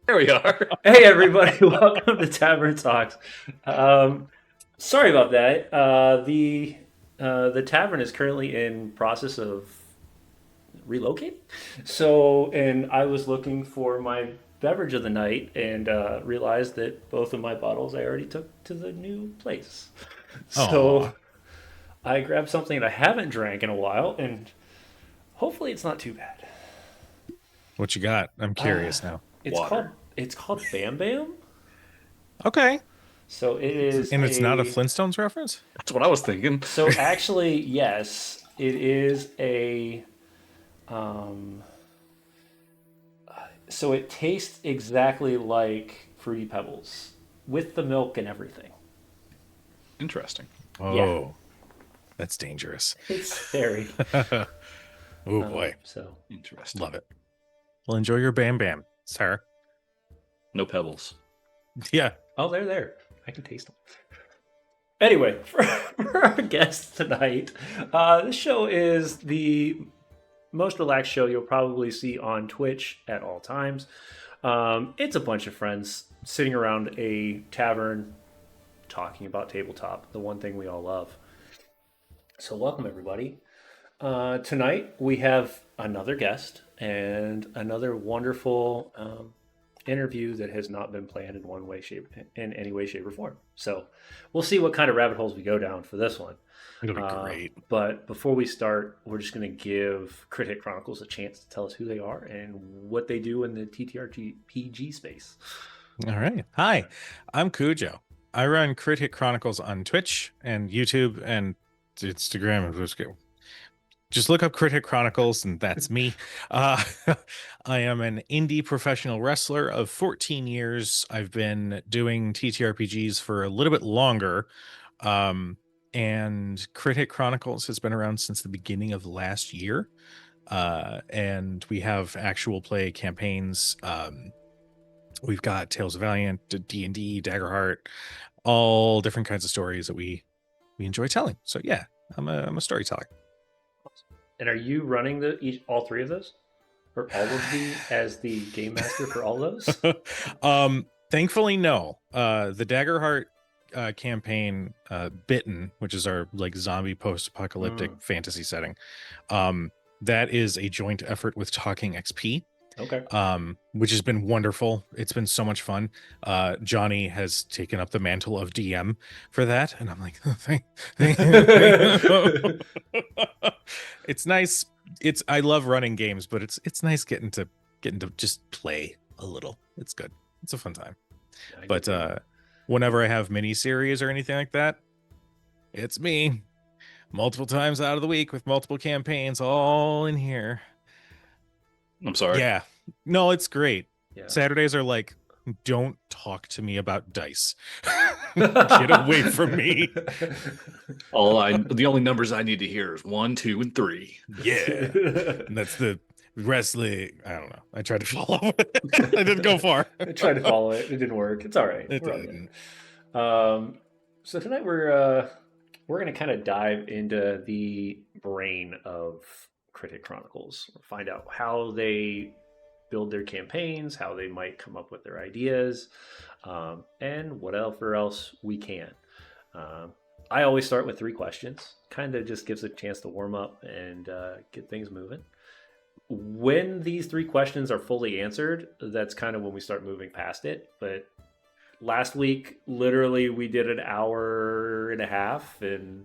There we are. Hey everybody, welcome to Tavern Talks. Sorry about that. The tavern is currently in process of relocating. And I was looking for my beverage of the night and realized that both of my bottles I already took to the new place. Oh, So I grabbed something that I haven't drank in a while, and hopefully it's not too bad. what you got? I'm Uh, curious now. it's called Water. it's called Bam Bam. Okay. So it is And it's not a a Flintstones reference? That's what I was thinking. So actually, yes, it is a. Um, so it tastes exactly like Fruity Pebbles with the milk and everything. Interesting. Yeah, Oh, that's dangerous. it's very. Oh boy. So Interesting. Love it. Well, enjoy your Bam Bam, sir. No pebbles. Yeah. oh, they're there. I can taste them. Anyway, for our guest tonight, this show is the most relaxed show you'll probably see on Twitch at all times. It's a bunch of friends sitting around a tavern talking about tabletop, the one thing we all love. So, welcome everybody. Tonight we have another guest and another wonderful interview that has not been planned in one way, shape, in any way, shape, or form. So, we'll see what kind of rabbit holes we go down for this one. It'll be great. But before we start, we're just going to give Crit Hit Chronicles a chance to tell us who they are and what they do in the TTRPG space. All right. Hi, I'm Kujo. I run Crit Hit Chronicles on Twitch and YouTube and Instagram. Just look up Crit Hit Chronicles, and that's me. Uh, I am an indie professional wrestler of 14 years. I've been doing TTRPGs for a little bit longer. And Crit Hit Chronicles has been around since the beginning of last year. And we have actual play campaigns. We've got Tales of Valiant, D&D, Daggerheart, all different kinds of stories that we enjoy telling. So yeah, I'm a storyteller. And are you running all three of those, or all of the as the game master for all those? Thankfully, no. The Daggerheart campaign, Bitten, which is our like zombie post-apocalyptic fantasy setting, that is a joint effort with Talking XP. Okay. Which has been wonderful. It's been so much fun. Johnny has taken up the mantle of DM for that, and I'm like, it's nice. I love running games, but it's nice getting to just play a little. It's good. It's a fun time. But whenever I have mini series or anything like that, it's me multiple times out of the week with multiple campaigns all in here. I'm sorry. Yeah. No, it's great. Yeah. Saturdays are like, don't talk to me about dice. Get away from me. The only numbers I need to hear is 1, 2, and 3. Yeah. And that's the wrestling. I don't know. I tried to follow it. I didn't go far. I tried to follow it. It didn't work. It's all right. It We're didn't. So tonight we're gonna kind of dive into the brain of Crit Hit Chronicles. Find out how they build their campaigns, how they might come up with their ideas, and whatever else we can. I always start with three questions. Kind of just gives a chance to warm up and get things moving. When these three questions are fully answered, that's kind of when we start moving past it. But last week, literally, we did an hour and a half and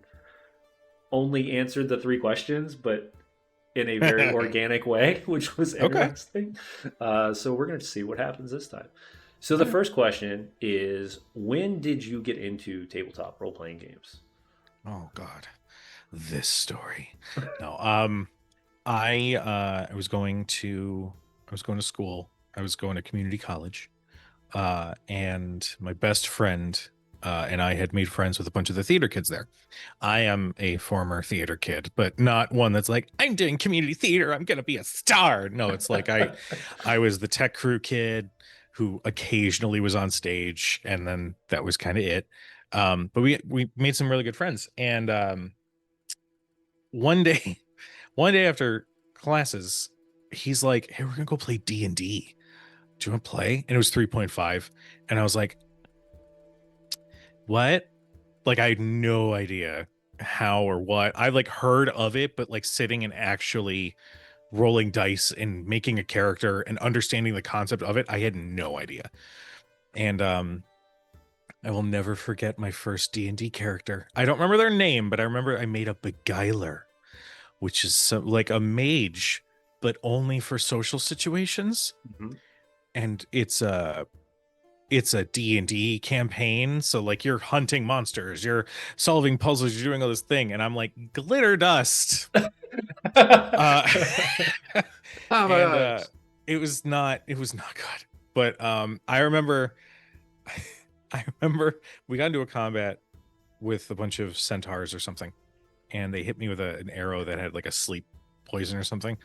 only answered the three questions, but in a very organic way, which was interesting. So we're going to see what happens this time. So the first question is, when did you get into tabletop role-playing games? Oh God, this story. No, I was going to school. I was going to community college, and my best friend and I had made friends with a bunch of the theater kids there. I am a former theater kid, but not one that's like, I'm doing community theater, I'm gonna be a star. No, it's like I was the tech crew kid who occasionally was on stage, and then that was kind of it. But we made some really good friends, and one day one day after classes, he's like, hey, we're gonna go play D&D. do you want to play? And it was 3.5. And I was like, what? Like, I had no idea how or what. I like heard of it, but like sitting and actually rolling dice and making a character and understanding the concept of it, I had no idea. And I will never forget my first D&D character. I don't remember their name, but I remember I made a beguiler, which is like a mage, but only for social situations. Mm-hmm. And it's a D&D campaign, so like you're hunting monsters, you're solving puzzles, you're doing all this thing, and I'm like glitter dust. uh Oh my and God. it was not good. But I remember we got into a combat with a bunch of centaurs or something, and they hit me with an arrow that had like a sleep poison or something,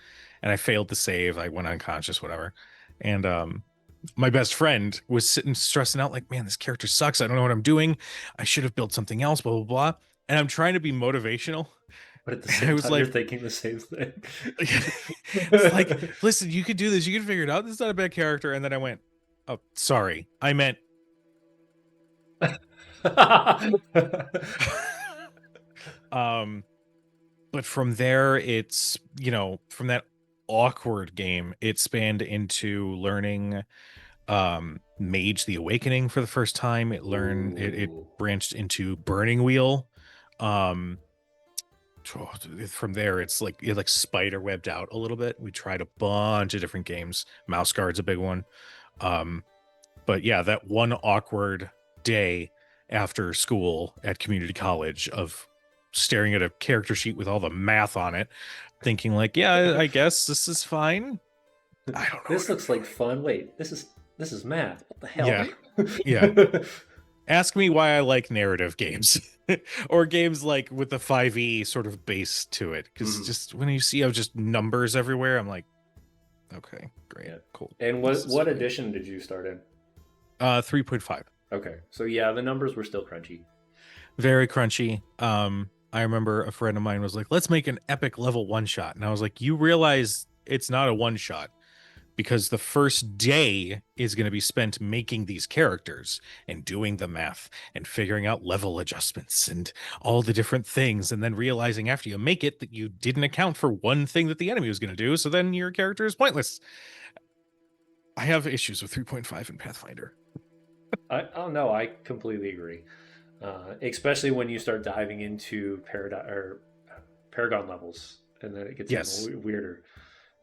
and I failed to save. I went unconscious, whatever. And my best friend was sitting stressing out like, man, this character sucks. I don't know what I'm doing. I should have built something else, blah, blah, blah. And I'm trying to be motivational. But at the I same was time, you're like, thinking the same thing. it's like, listen, you could do this. You can figure it out. This is not a bad character. And then I went, oh, sorry. I meant. But from there, it's, from that awkward game, it spanned into learning Mage the Awakening for the first time. It Ooh. branched into Burning Wheel. From there, it's like it like spider webbed out a little bit. We tried a bunch of different games. Mouse Guard's a big one. But yeah, that one awkward day after school at community college of staring at a character sheet with all the math on it, thinking like, yeah, I guess this is fine. I don't know. This looks like fun. Wait, this is math. What the hell? Yeah. Ask me why I like narrative games or games like with the 5e sort of base to it. Because just when you see just numbers everywhere, I'm like, okay, great, cool. And what edition did you start in? 3.5. Okay, so yeah, the numbers were still crunchy. Very crunchy. I remember a friend of mine was like, let's make an epic level one shot. And I was like, you realize it's not a one shot, because the first day is going to be spent making these characters and doing the math and figuring out level adjustments and all the different things, and then realizing after you make it that you didn't account for one thing that the enemy was going to do, so then your character is pointless. I have issues with 3.5 in Pathfinder. Oh no, I completely agree. Especially when you start diving into Paragon levels, and then it gets even weirder,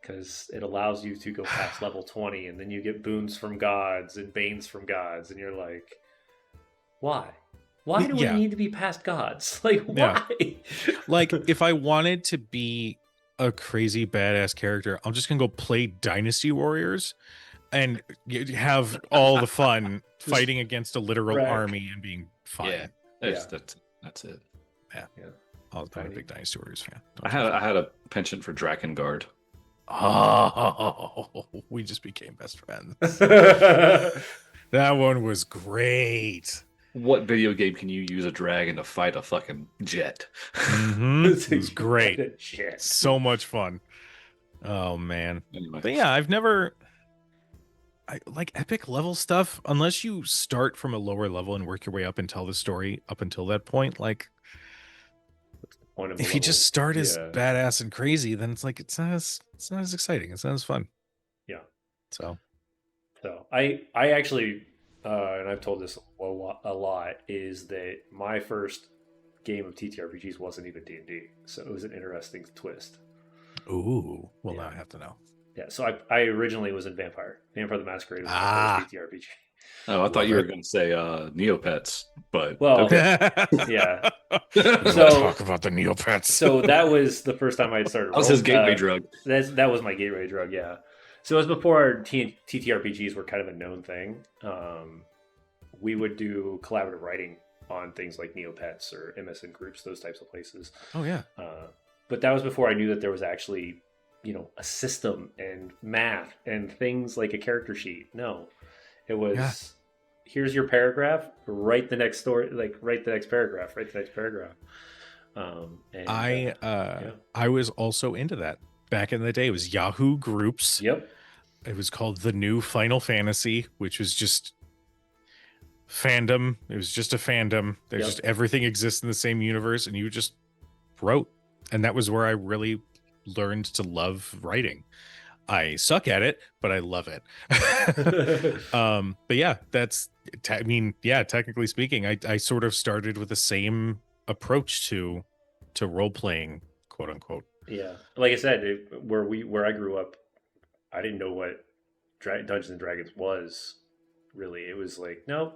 because it allows you to go past level 20, and then you get boons from gods and banes from gods, and you're like, why do we need to be past gods? Like, why? Like, if I wanted to be a crazy badass character, I'm just gonna go play Dynasty Warriors and have all the fun fighting against a literal army and being fine. Yeah, that's it. Yeah. I'm a big Dynasty Warriors fan. I had a penchant for Drakengard. Oh, we just became best friends. That one was great. What video game can you use a dragon to fight a fucking jet? It was great. So much fun. Oh man. Anyway. But yeah, I like epic level stuff, unless you start from a lower level and work your way up and tell the story up until that point. Like, if you just start as badass and crazy, then it's like it's not as exciting. It's not as fun. Yeah. So I actually, and I've told this a lot, is that my first game of TTRPGs wasn't even D&D, so it was an interesting twist. Ooh, well, now I have to know. Yeah, so I originally was in Vampire the Masquerade was my first TTRPG. Oh, I thought you were going to say Neopets, but yeah. So talk about the Neopets. So that was the first time I started. That was his gateway drug. That was my gateway drug. Yeah. So it was before TTRPGs were kind of a known thing. We would do collaborative writing on things like Neopets or MSN groups, those types of places. Oh yeah. But that was before I knew that there was actually, a system and math and things like a character sheet. No, it was here's your paragraph, write the next story, like write the next paragraph. I was also into that back in the day. It was Yahoo groups. Yep. it was called The New Final Fantasy, which was just fandom. It was just a fandom. There's Yep. just everything exists in the same universe, and you just wrote. And that was where I really learned to love writing. I suck at it, but I love it. But yeah, I mean, yeah, technically speaking, I sort of started with the same approach to role playing, quote unquote. Yeah, like I said, where I grew up, I didn't know what Dungeons and Dragons was. Really, it was like, no,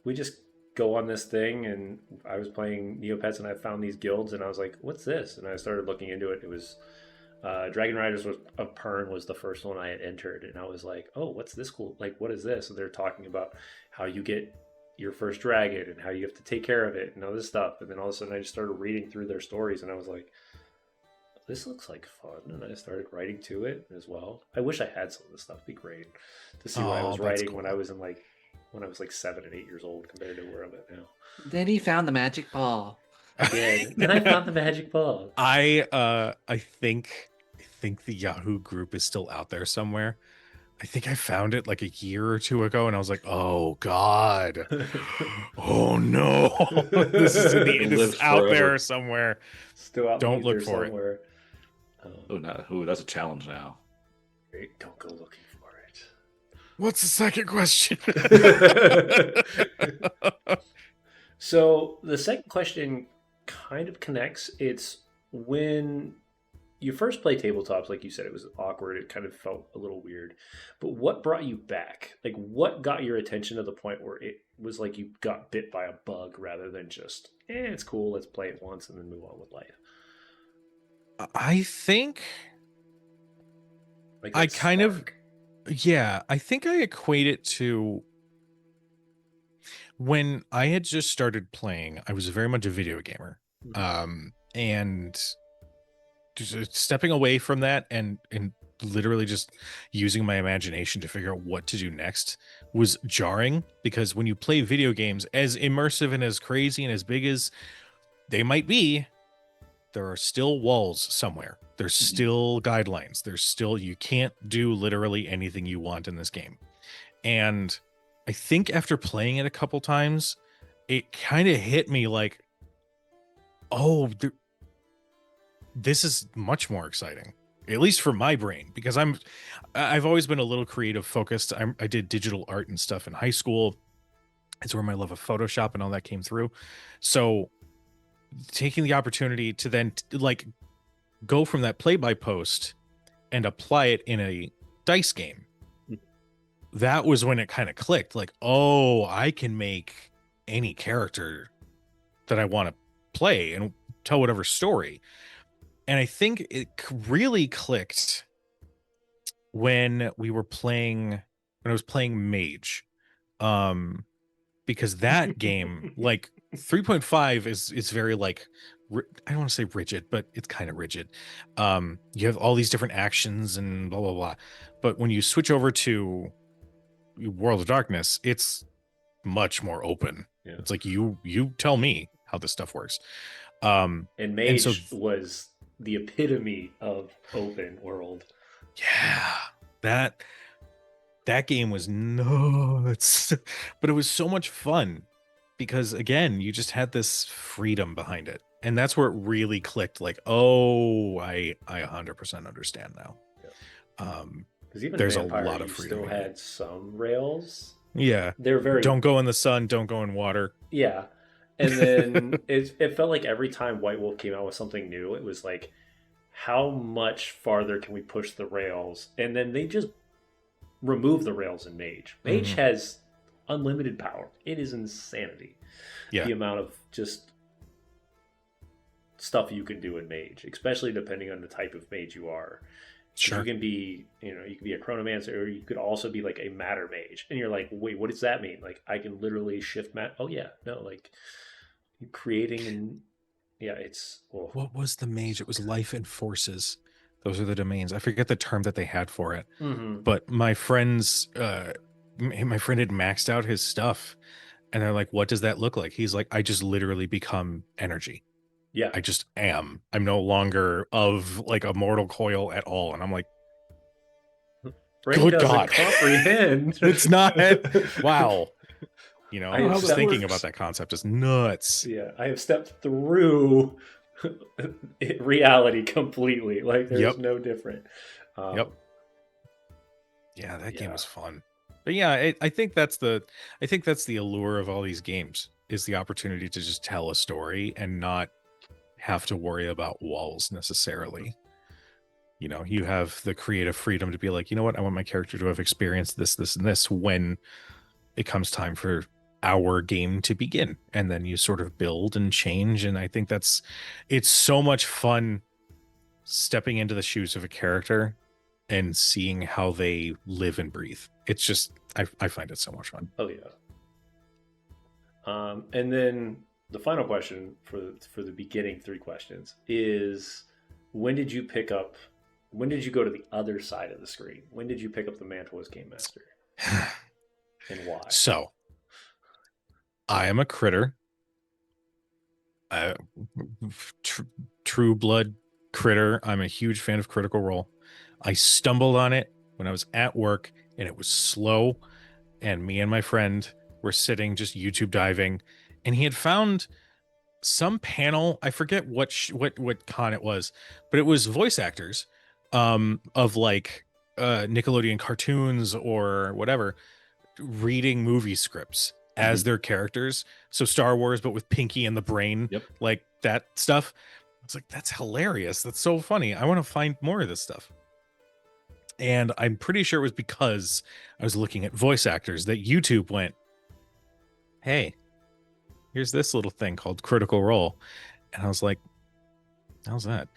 we just go on this thing, and I was playing Neopets, and I found these guilds, and I was like, what's this? And I started looking into it. It was Dragon Riders of Pern was the first one I had entered, and I was like, oh, what's this cool? Like, what is this? And they're talking about how you get your first dragon and how you have to take care of it and all this stuff. And then all of a sudden, I just started reading through their stories, and I was like, this looks like fun, and I started writing to it as well. I wish I had some of this stuff. It'd be great to see what I was writing Cool. when I was like 7 and 8 years old compared to where I'm at now. Then he found the magic ball. I did. Then I found the magic ball. I think the Yahoo group is still out there somewhere. I think I found it like a year or two ago, and I was like, "Oh God, oh no, this is out there somewhere." Still out. Don't look for somewhere. That's a challenge now. Great. Don't go looking for it. What's the second question? So the second question kind of connects. It's when you first play tabletops, like you said, it was awkward. It kind of felt a little weird. But what brought you back? Like, what got your attention to the point where it was like you got bit by a bug rather than just, it's cool, let's play it once and then move on with life? I think Like I that kind of, spark. yeah, I think I equate it to when I had just started playing. I was very much a video gamer, and just stepping away from that and literally just using my imagination to figure out what to do next was jarring, because when you play video games, as immersive and as crazy and as big as they might be, there are still walls somewhere. There's still guidelines. There's still, you can't do literally anything you want in this game. And I think after playing it a couple times, it kind of hit me like, oh, this is much more exciting, at least for my brain, because I've always been a little creative focused. I did digital art and stuff in high school. It's where my love of Photoshop and all that came through. So taking the opportunity to then like go from that play by post and apply it in a dice game, that was when it kind of clicked. Like, oh, I can make any character that I want to play and tell whatever story. And I think it really clicked when I was playing Mage, because that game, like 3.5 is very like, I don't want to say rigid, but it's kind of rigid. You have all these different actions and blah, blah, blah. But when you switch over to World of Darkness, it's much more open. Yeah. It's like, you tell me how this stuff works. And Mage was the epitome of open world. Yeah, that game was nuts, but it was so much fun because, again, you just had this freedom behind it, and that's where it really clicked. Like, oh, I 100% understand now. Yeah. Because even there's Vampire, a lot of you freedom. Still had some rails. Yeah, they're very. Don't go in the sun. Don't go in water. Yeah, and then it felt like every time White Wolf came out with something new, it was like, how much farther can we push the rails? And then they just remove the rails in Mage. Mage has unlimited power. It is insanity. Yeah. The amount of just stuff you can do in Mage, especially depending on the type of mage you are. Sure. You can be, you can be a chronomancer, or you could also be like a matter mage. And you're like, wait, what does that mean? Like, I can literally shift mat. Oh yeah, no, like creating and yeah, it's. Oh. What was the mage? It was life and forces. Those are the domains. I forget the term that they had for it. But my friends, my friend had maxed out his stuff, and they're like, "What does that look like?" He's like, "I just literally become energy. Yeah, I just am. I'm no longer of like a mortal coil at all." And I'm like, brain Good doesn't God. comprehend. It's not. Wow. I have Just stepped- thinking about that concept is nuts. Yeah, I have stepped through reality completely. Like there's Yep. no different. Yep. Yeah, that game yeah. was fun. But yeah, I think that's the allure of all these games is the opportunity to just tell a story and not have to worry about walls necessarily. You have the creative freedom to be like, you know what, I want my character to have experienced this, this, and this when it comes time for our game to begin. And then you sort of build and change. And I think it's so much fun stepping into the shoes of a character and seeing how they live and breathe. It's just, I find it so much fun. Oh yeah. And then the final question for the beginning 3 questions is: when did you go to the other side of the screen? When did you pick up the mantle as game master, and why? So, I am a critter, true blood critter. I'm a huge fan of Critical Role. I stumbled on it when I was at work, and it was slow. And me and my friend were sitting just YouTube diving, and he had found some panel. I forget what con it was, but it was voice actors of like Nickelodeon cartoons or whatever reading movie scripts as their characters. So Star Wars, but with Pinky and the Brain, like that stuff. I was like, that's hilarious. That's so funny. I want to find more of this stuff. And I'm pretty sure it was because I was looking at voice actors that YouTube went, hey, here's this little thing called Critical Role. And I was like, how's that?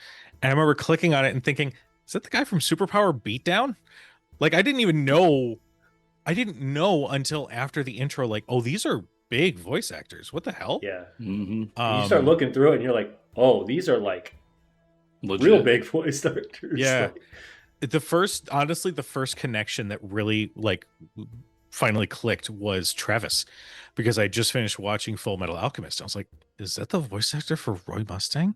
And I remember clicking on it and thinking, is that the guy from Superpower Beatdown? Like, I didn't know until after the intro, like, oh, these are big voice actors. What the hell? Yeah. Mm-hmm. You start looking through it and you're like, oh, these are like Legit. real big voice actors. Yeah. Like, The first connection that really like finally clicked was Travis, because I just finished watching Full Metal Alchemist. I was like, is that the voice actor for Roy Mustang?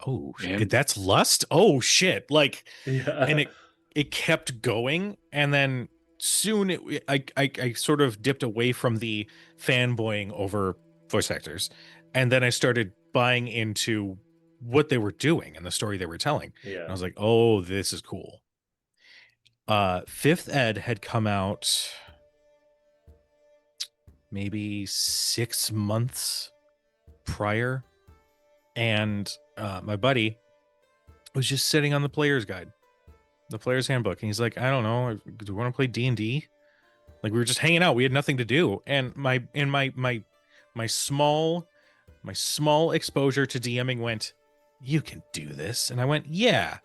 Oh, that's Lust. Oh shit! Like, yeah. and it kept going, and then soon I sort of dipped away from the fanboying over voice actors, and then I started buying into what they were doing and the story they were telling. Yeah. And I was like, oh, this is cool. Fifth Ed had come out maybe 6 months prior, and my buddy was just sitting on the player's guide, the player's handbook, and he's like, I don't know, do you want to play D&D? Like, we were just hanging out, we had nothing to do, and my small exposure to DMing went, you can do this. And I went, yeah,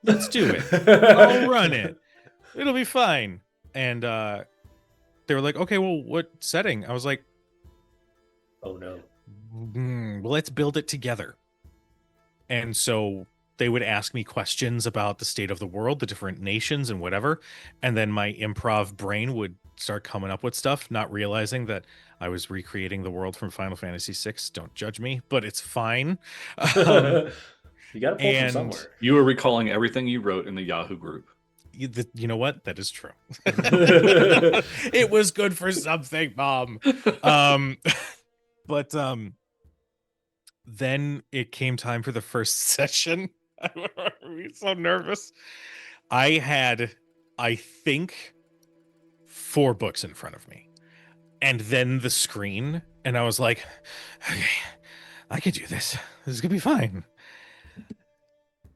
let's do it. I'll run it. It'll be fine. And they were like, okay, well, what setting? I was like, oh no. well, let's build it together. And so they would ask me questions about the state of the world, the different nations and whatever. And then my improv brain would start coming up with stuff, not realizing that I was recreating the world from Final Fantasy VI. Don't judge me, but it's fine. You got to pull from somewhere. You were recalling everything you wrote in the Yahoo group. You know what? That is true. It was good for something, Mom. But then it came time for the first session. I was so nervous. I had, I think, 4 books in front of me, and then the screen, and I was like, okay, I can do this. This is gonna be fine.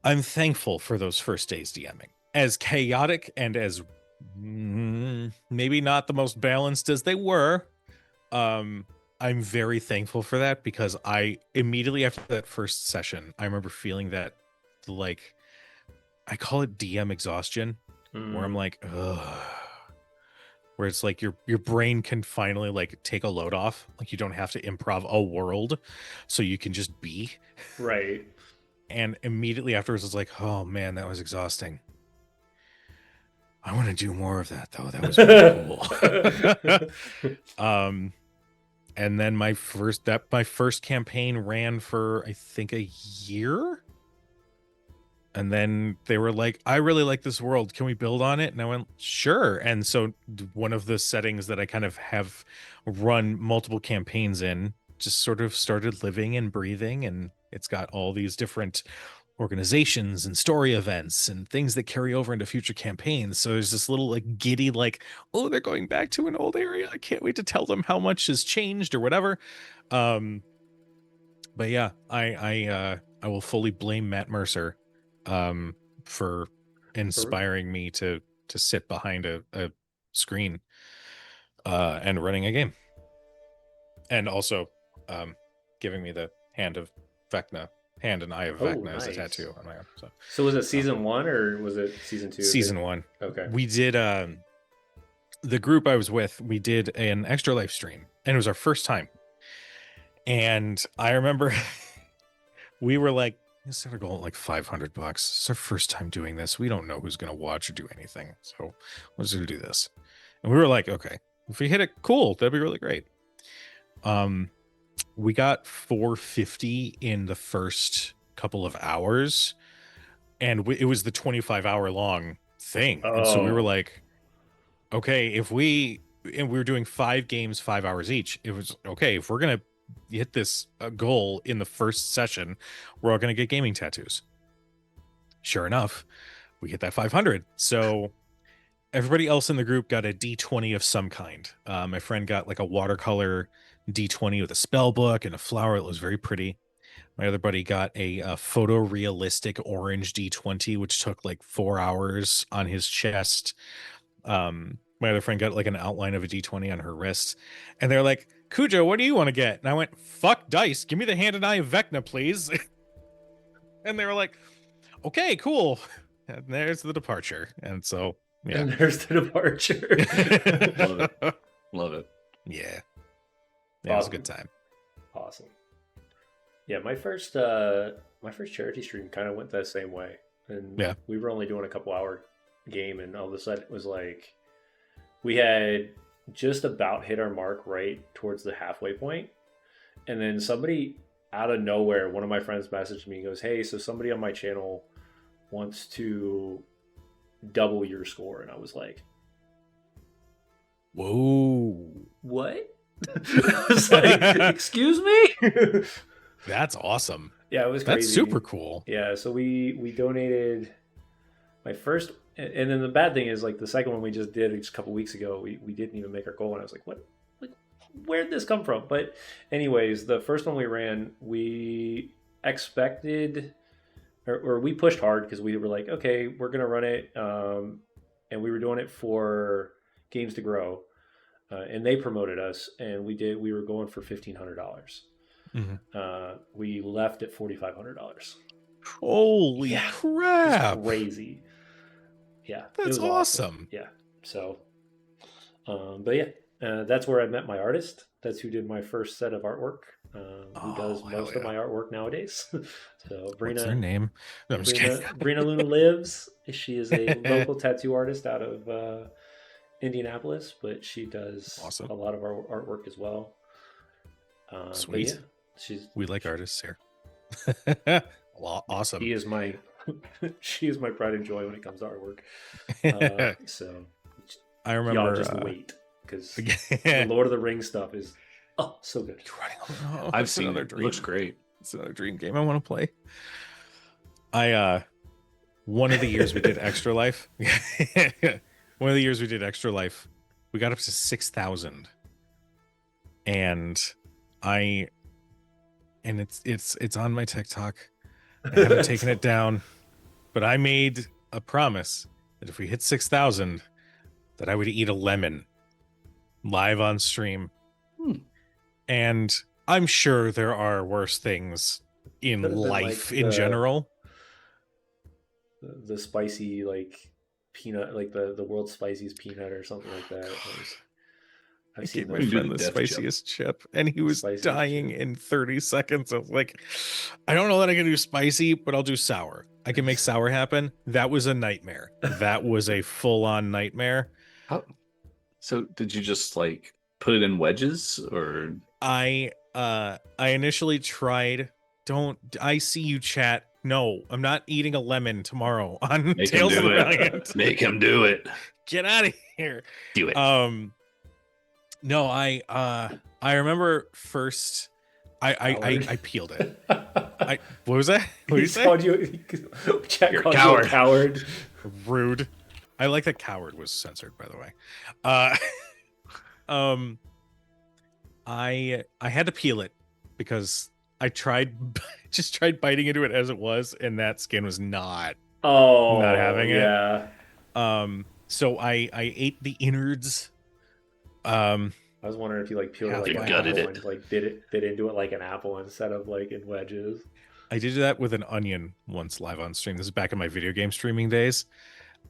I'm thankful for those first days DMing. As chaotic and as maybe not the most balanced as they were, I'm very thankful for that, because I immediately after that first session, I remember feeling that, like, I call it DM exhaustion, where I'm like, ugh. Where it's like your brain can finally like take a load off. Like, you don't have to improv a world, so you can just be. Right. And immediately afterwards, it's like, oh man, that was exhausting. I want to do more of that though. That was really cool. And then my first campaign ran for, I think, a year. And then they were like, I really like this world. Can we build on it? And I went, sure. And so one of the settings that I kind of have run multiple campaigns in just sort of started living and breathing. And it's got all these different organizations and story events and things that carry over into future campaigns. So there's this little like giddy, like, oh, they're going back to an old area. I can't wait to tell them how much has changed or whatever. But yeah, I will fully blame Matt Mercer for inspiring me to sit behind a screen and running a game, and also giving me the hand of Vecna, hand and eye of Vecna as a nice. tattoo on my arm. So was it season 1 or was it season 2? Season 1. Okay. We did the group I was with, we did an Extra Life stream, and it was our first time. And I remember we were like, this is going like $500. It's our first time doing this. We don't know who's going to watch or do anything. So we're just going to do this. And we were like, okay, if we hit it, cool. That'd be really great. We got 450 in the first couple of hours, and it was the 25-hour long thing. And so we were like, okay, and we were doing 5 games, 5 hours each. It was okay. If we're going to hit this goal in the first session, we're all going to get gaming tattoos. Sure enough, we hit that 500. So everybody else in the group got a D20 of some kind. My friend got like a watercolor D20 with a spell book and a flower that was very pretty. My other buddy got a photorealistic orange D20, which took like 4 hours on his chest. My other friend got like an outline of a D20 on her wrist. And they're like, Kujo, what do you want to get? And I went, fuck dice. Give me the hand and eye of Vecna, please. And they were like, okay, cool. And there's the departure. And so, yeah. And there's the departure. Love it. Love it. Yeah. It was a good time. Awesome. Yeah, my first charity stream kind of went that same way. And yeah, we were only doing a couple hour game, and all of a sudden it was like we had just about hit our mark right towards the halfway point, and then somebody out of nowhere, one of my friends messaged me and goes, hey, so somebody on my channel wants to double your score. And I was like, whoa, what? I was like, excuse me. That's awesome. Yeah, it was crazy. That's super cool. Yeah, so we donated my first, and then the bad thing is like the second one we just did just a couple weeks ago, we didn't even make our goal, and I was like, what? Like, where'd this come from? But anyways, the first one we ran, we expected, or we pushed hard because we were like, okay, we're gonna run it, and we were doing it for Games to Grow, and they promoted us, and we were going for $1,500. Mm-hmm. We left at $4,500. Holy crap! It's crazy. Yeah, that's awesome. Yeah. So, but yeah, that's where I met my artist. That's who did my first set of artwork. Who does most of my artwork nowadays? So, Brina. What's her name? No, I'm just kidding. Brina Luna lives. She is a local tattoo artist out of Indianapolis, but she does a lot of our artwork as well. Sweet. Yeah, we like artists here. Awesome. She is my pride and joy when it comes to artwork. So I remember. Y'all just wait, because the Lord of the Rings stuff is so good. I've seen it. It looks great. It's another dream game I want to play. One of the years we did Extra Life. One of the years we did Extra Life, we got up to 6,000, and it's on my TikTok. I haven't taken it down, but I made a promise that if we hit 6,000, that I would eat a lemon live on stream. And I'm sure there are worse things in life in general. The spicy, like, peanut, like the world's spiciest peanut or something like that. I gave my friend the spiciest chip, and he was dying in 30 seconds. I was like, I don't know that I can do spicy, but I'll do sour. I can make sour happen. That was a nightmare. That was a full-on nightmare. So did you just like put it in wedges, or? I initially tried. I see you, chat. No, I'm not eating a lemon tomorrow on Make him Tales of do the it. Valiant. Make him do it. Get out of here. Do it. No, I remember first I peeled it. What was that? What did you say? Called you, Jack You're a called coward. you a coward. Rude. I like that coward was censored, by the way. I had to peel it because I just tried biting into it as it was, and that skin was not having it. Yeah. So I ate the innards. I was wondering if you like peeled it like You an gutted apple it. and like bit into it like an apple instead of like in wedges. I did that with an onion once live on stream. This is back in my video game streaming days.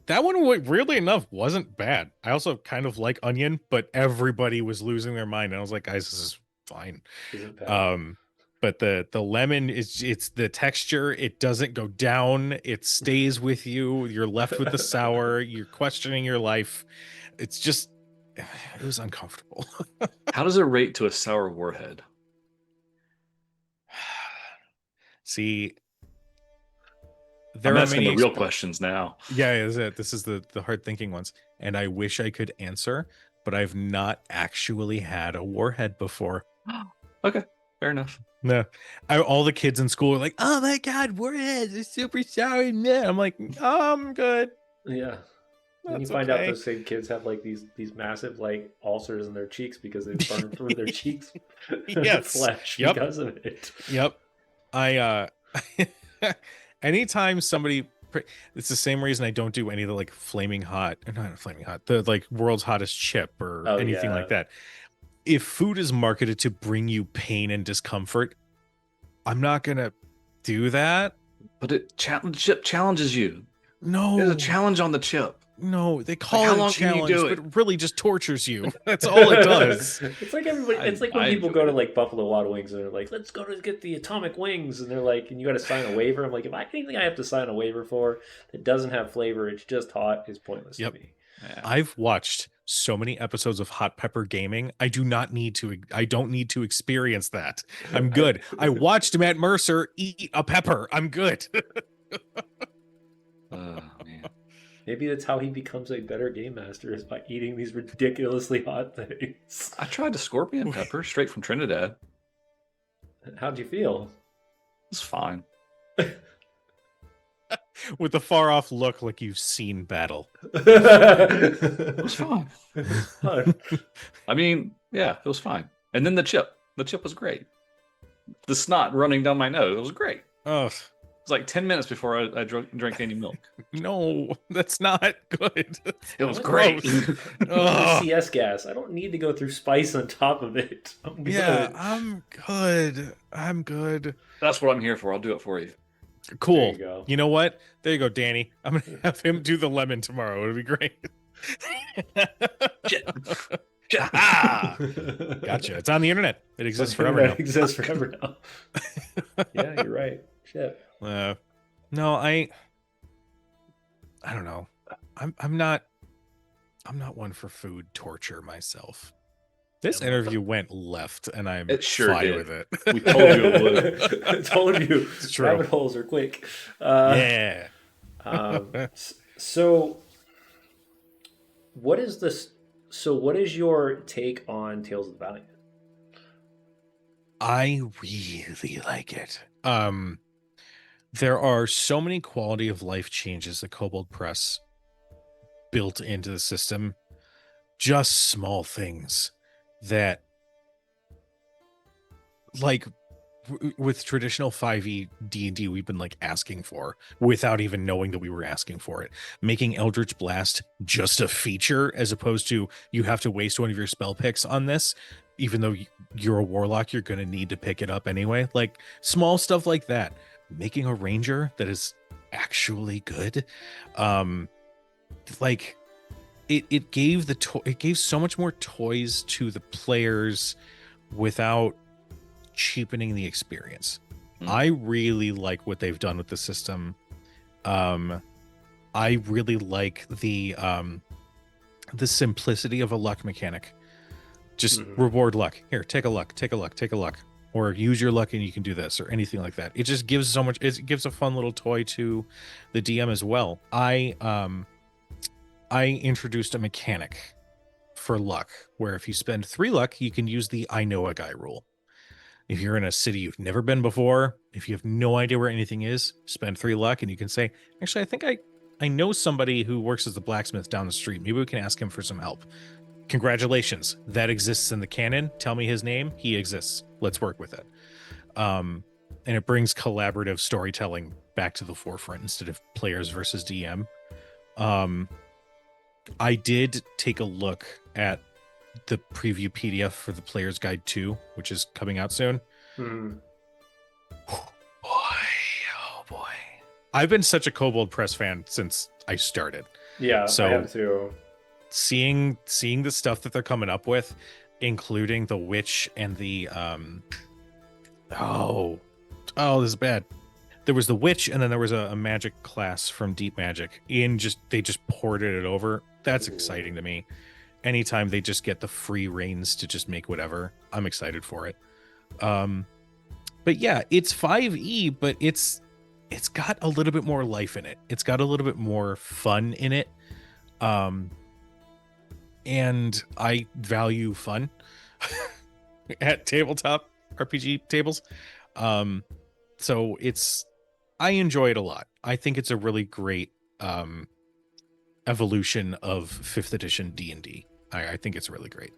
That one, weirdly enough, wasn't bad. I also kind of like onion, but everybody was losing their mind. And I was like, guys, this is fine. Isn't bad. But the lemon it's the texture. It doesn't go down. It stays with you. You're left with the sour. You're questioning your life. It's just, it was uncomfortable. How does it rate to a sour warhead? See, I'm asking the real questions now. Yeah, this is the hard thinking ones, and I wish I could answer, but I've not actually had a warhead before. Okay, fair enough. No, all the kids in school are like, "Oh my god, warheads are super sour." Man, I'm like, "Oh, I'm good." Yeah. And you That's find out okay. those same kids have like these massive like ulcers in their cheeks because they burned through their cheeks Yes. flesh Yep. because of it. Yep. Anytime somebody, it's the same reason I don't do any of the like flaming hot, not flaming hot, the like world's hottest chip or anything like that. If food is marketed to bring you pain and discomfort, I'm not gonna do that. But chip challenges you. No, There's a challenge on the chip. No, they call how it a long can you challenge, do but it? it really just tortures you. That's all it does. It's like everybody. It's like when I people enjoy go to it. like Buffalo Wild Wings and they're like, "Let's go to get the atomic wings," and they're like, "And you got to sign a waiver." I'm like, if anything I have to sign a waiver for that doesn't have flavor, it's just hot, is pointless Yep. to me. Yeah. I've watched so many episodes of Hot Pepper Gaming. I don't need to experience that. I'm good. I watched Matt Mercer eat a pepper. I'm good. Oh, man. Maybe that's how he becomes a better game master, is by eating these ridiculously hot things. I tried the scorpion pepper straight from Trinidad. How'd you feel? It's fine. With a far off look like you've seen battle. It was fine. Fun. I mean, yeah, it was fine. And then the chip. The chip was great. The snot running down my nose. It was great. Oh, It was like 10 minutes before I drank any milk. no, that's not good. It was Gross. great. Ugh. CS gas. I don't need to go through spice on top of it. I'm Yeah, good. I'm good. I'm good. That's what I'm here for. I'll do it for you. Cool. There you go. You know what? There you go, Danny. I'm gonna have him do the lemon tomorrow. It'll be great. Shit. Ah, gotcha. It's on the internet. It exists forever It now. exists forever now. Yeah, you're right. Shit. No, I don't know. I'm not one for food torture myself. This interview went left, and I'm It sure fine did. with it. We told you it would. I told you. It's true. Rabbit holes are quick. Yeah. So, what is this? So, what is your take on Tales of the Valiant? I really like it. There are so many quality of life changes that Kobold Press built into the system. Just small things that, like, with traditional 5e D&D, we've been like asking for without even knowing that we were asking for it. Making Eldritch Blast just a feature as opposed to you have to waste one of your spell picks on this, even though you're a warlock, you're going to need to pick it up anyway. Like small stuff like that. Making a ranger that is actually good. Like it gave it gave so much more toys to the players without cheapening the experience. I really like what they've done with the system. I really like the simplicity of a luck mechanic. Just reward luck. Here, take a luck. or use your luck and you can do this, or anything like that. It just gives so much. It gives a fun little toy to the DM as well. I introduced a mechanic for luck where if you spend 3 luck, you can use the I know a guy rule. If you're in a city you've never been before, if you have no idea where anything is, spend 3 luck and you can say, actually, I think I know somebody who works as the blacksmith down the street. Maybe we can ask him for some help. Congratulations. That exists in the canon. Tell me his name. He exists. Let's work with it. And it brings collaborative storytelling back to the forefront instead of players versus DM. I did take a look at the preview PDF for the Player's Guide 2, which is coming out soon. Hmm. Oh boy. I've been such a Kobold Press fan since I started. Yeah, So I have too. seeing the stuff that they're coming up with, including the witch and the oh this is bad. There was the witch, and then there was a magic class from Deep Magic. They just ported it over. That's exciting to me. Anytime they just get the free reins to just make whatever, I'm excited for it. But yeah, it's 5e, but it's got a little bit more life in it. It's got a little bit more fun in it. And I value fun at tabletop RPG tables. So I enjoy it a lot. I think it's a really great evolution of 5th edition D&D. I think it's really great.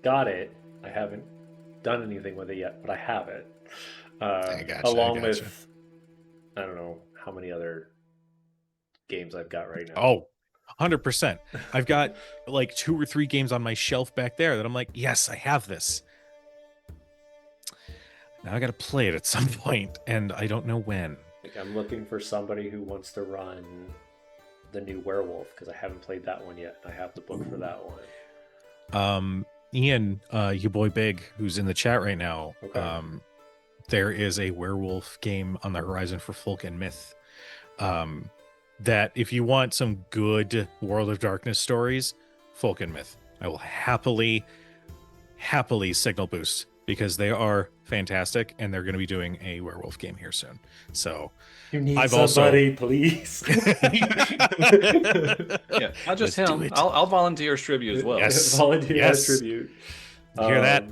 Got it. I haven't done anything with it yet, but I have it. I gotcha, Along with, I don't know how many other games I've got right now. Oh, 100%. I've got like 2 or 3 games on my shelf back there that I'm like, yes, I have this. Now I got to play it at some point, and I don't know when. Like, I'm looking for somebody who wants to run the new Werewolf, because I haven't played that one yet. I have the book for that one. Ian, you boy Big, who's in the chat right now, Okay. there is a werewolf game on the horizon for Folk and Myth. That if you want some good World of Darkness stories, Folk and Myth, I will happily signal boost, because they are fantastic, and they're going to be doing a werewolf game here soon. So You need I've somebody, please. Yeah, not just Let's do him. it. I'll volunteer as tribute as well. Yes. Volunteer Yes. as tribute. You hear that?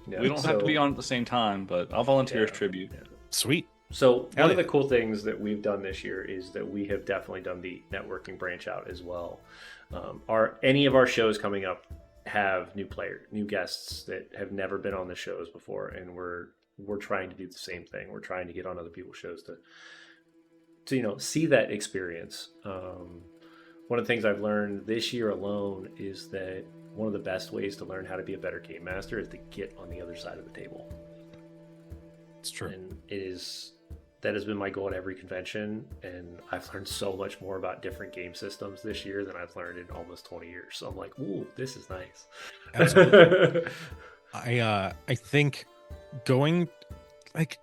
Yeah, We don't have to be on at the same time, but I'll volunteer as tribute. Yeah. Sweet. So Hell one of yeah. the cool things that we've done this year is that we have definitely done the networking branch out as well. Any of our shows coming up have new guests that have never been on the shows before, and we're trying to do the same thing. We're trying to get on other people's shows to see that experience. One of the things I've learned this year alone is that one of the best ways to learn how to be a better game master is to get on the other side of the table. It's true. And that has been my goal at every convention, and I've learned so much more about different game systems this year than I've learned in almost 20 years. So I'm like, ooh, this is nice. Absolutely. I think going, like,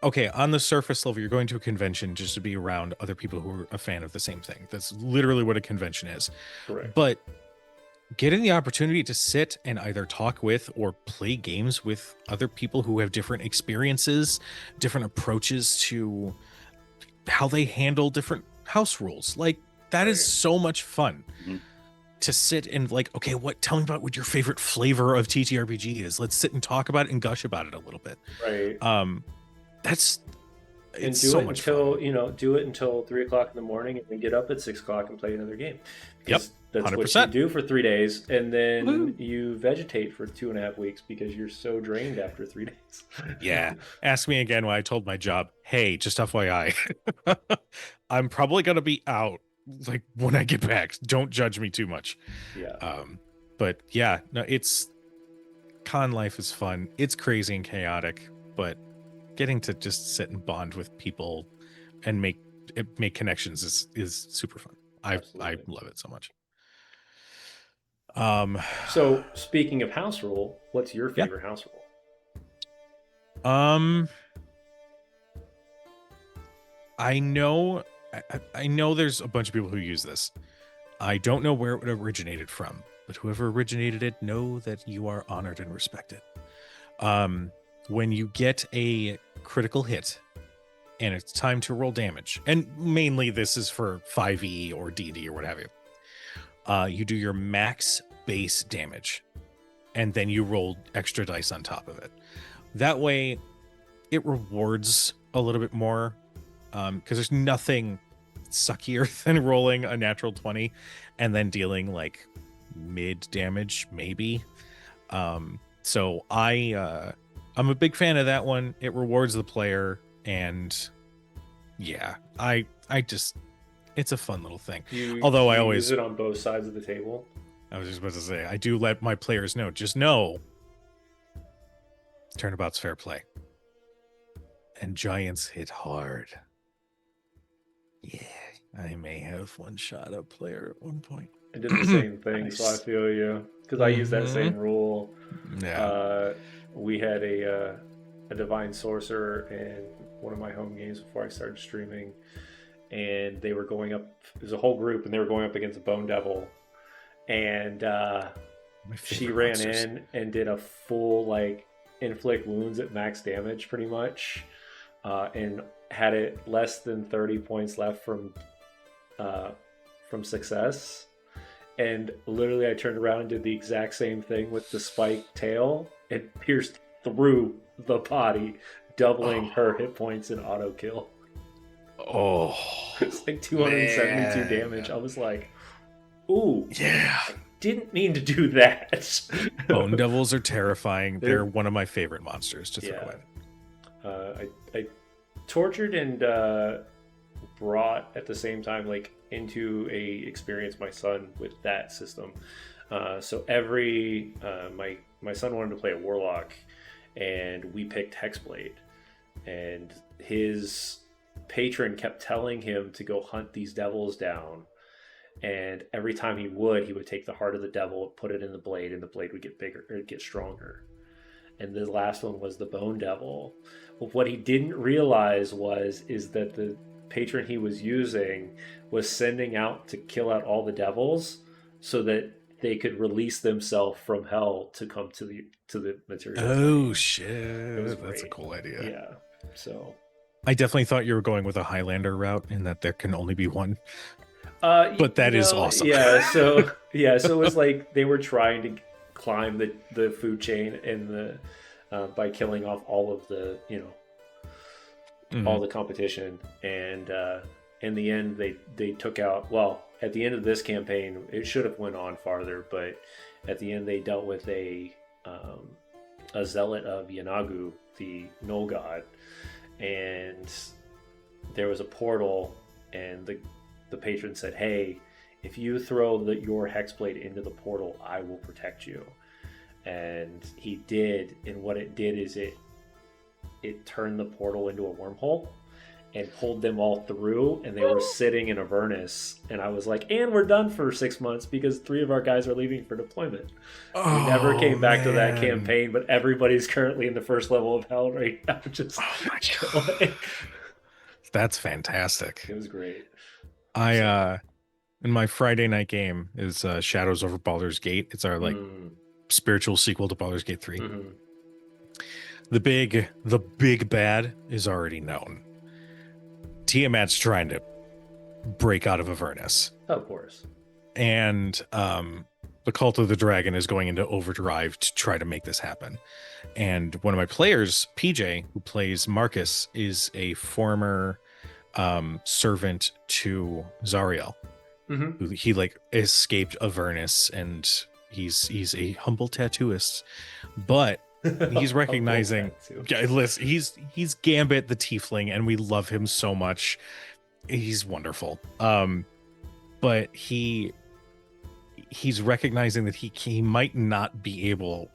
okay, on the surface level, you're going to a convention just to be around other people who are a fan of the same thing. That's literally what a convention is. Correct. But getting the opportunity to sit and either talk with or play games with other people who have different experiences, different approaches to how they handle different house rules, like that is so much fun. Mhm. To sit and like, okay, tell me about what your favorite flavor of TTRPG is. Let's sit and talk about it and gush about it a little bit. Right. It's And so do it much until fun. do it until 3 o'clock in the morning, and then get up at 6 o'clock and play another game. Yep, That's what 100%. you do for 3 days, and then Woo. you vegetate for 2.5 weeks because you're so drained after 3 days. Yeah. Ask me again when I told my job, hey, just FYI, I'm probably going to be out like when I get back. Don't judge me too much. Yeah. But yeah, no, con life is fun. It's crazy and chaotic, but getting to just sit and bond with people and make connections is super fun. I Absolutely. love it so much. So speaking of house rule, what's your Yeah. favorite house rule? I know there's a bunch of people who use this. I don't know where it originated from, but whoever originated it, know that you are honored and respected. When you get a critical hit and it's time to roll damage, and mainly this is for 5e or D&D or what have you, you do your max base damage, and then you roll extra dice on top of it. That way, it rewards a little bit more, because there's nothing suckier than rolling a natural 20 and then dealing like mid damage, maybe. So I'm a big fan of that one. It rewards the player, and yeah, I just, it's a fun little thing. Although I always use it on both sides of the table. I was just about to say, I do let my players know, just know turnabout's fair play. And giants hit hard. Yeah, I may have one shot a player at one point. I did the same thing, so I feel you. Because I use that same rule. Yeah. We had a divine sorcerer in one of my home games before I started streaming, and they were going up. It was a whole group, and they were going up against a bone devil, and she ran monsters. in and did a full like inflict wounds at max damage, pretty much, and had it less than 30 points left from success. And literally, I turned around and did the exact same thing with the spiked tail. It pierced through the body, doubling her hit points in auto kill. Oh, It's like 272 man. damage. I was like, ooh, Yeah. didn't mean to do that. Bone devils are terrifying. They're one of my favorite monsters to throw Yeah. in. I tortured and brought at the same time, like, into a experience my son with that system. So every my son wanted to play a warlock, and we picked Hexblade, and his patron kept telling him to go hunt these devils down, and every time he would take the heart of the devil, put it in the blade, and the blade would get bigger or get stronger. And the last one was the bone devil. But what he didn't realize is that the patron he was using was sending out to kill out all the devils so that they could release themselves from hell to come to the material Oh plane. shit, was that's a great. cool idea. Yeah. So I definitely thought you were going with a Highlander route, in that there can only be one. But that is awesome. So it was like they were trying to climb the food chain in the by killing off all of the all the competition, and in the end they took out, well, at the end of this campaign it should have went on farther, but at the end they dealt with a zealot of Yanagu, the Null God, and there was a portal, and the patron said, hey, if you throw your hexblade into the portal, I will protect you. And he did, and what it did is it turned the portal into a wormhole and pulled them all through, and they were sitting in Avernus, and I was like, and we're done for 6 months because 3 of our guys are leaving for deployment. We never came back to that campaign, but everybody's currently in the first level of hell right now, just chilling. That's fantastic. It was great. In my Friday night game is Shadows over Baldur's Gate. It's our spiritual sequel to Baldur's Gate 3. Mm-hmm. The big bad is already known. Tiamat's trying to break out of Avernus. Of course. And the Cult of the Dragon is going into overdrive to try to make this happen. And one of my players, PJ, who plays Marcus, is a former servant to Zariel. Mm-hmm. He like escaped Avernus, and he's a humble tattooist, but he's recognizing listen, he's Gambit the Tiefling, and we love him so much. He's wonderful. But he's recognizing that he might not be able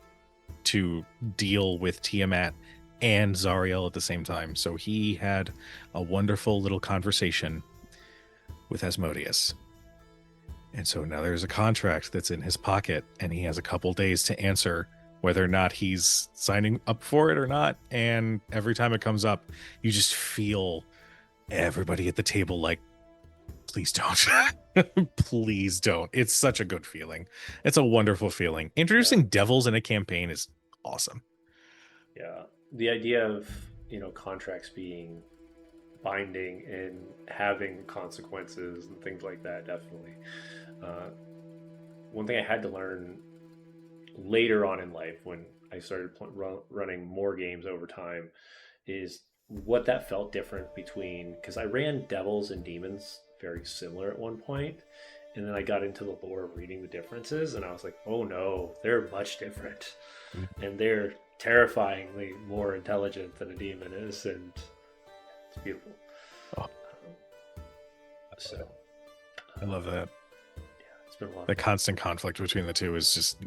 to deal with Tiamat and Zariel at the same time. So he had a wonderful little conversation with Asmodeus. And so now there's a contract that's in his pocket, and he has a couple days to answer whether or not he's signing up for it or not. And every time it comes up, you just feel everybody at the table like, please don't. Please don't. It's such a good feeling. It's a wonderful feeling. Introducing devils in a campaign is awesome. Yeah, the idea of contracts being binding and having consequences and things like that, definitely. Uh, One thing I had to learn later on in life when I started running more games over time is what that felt different between, because I ran devils and demons very similar at one point, and then I got into the lore of reading the differences, and I was like, oh no, they're much different, and they're terrifyingly more intelligent than a demon is, and it's beautiful. Oh, So I love that. yeah, it's been a lot. The constant conflict between the two is just,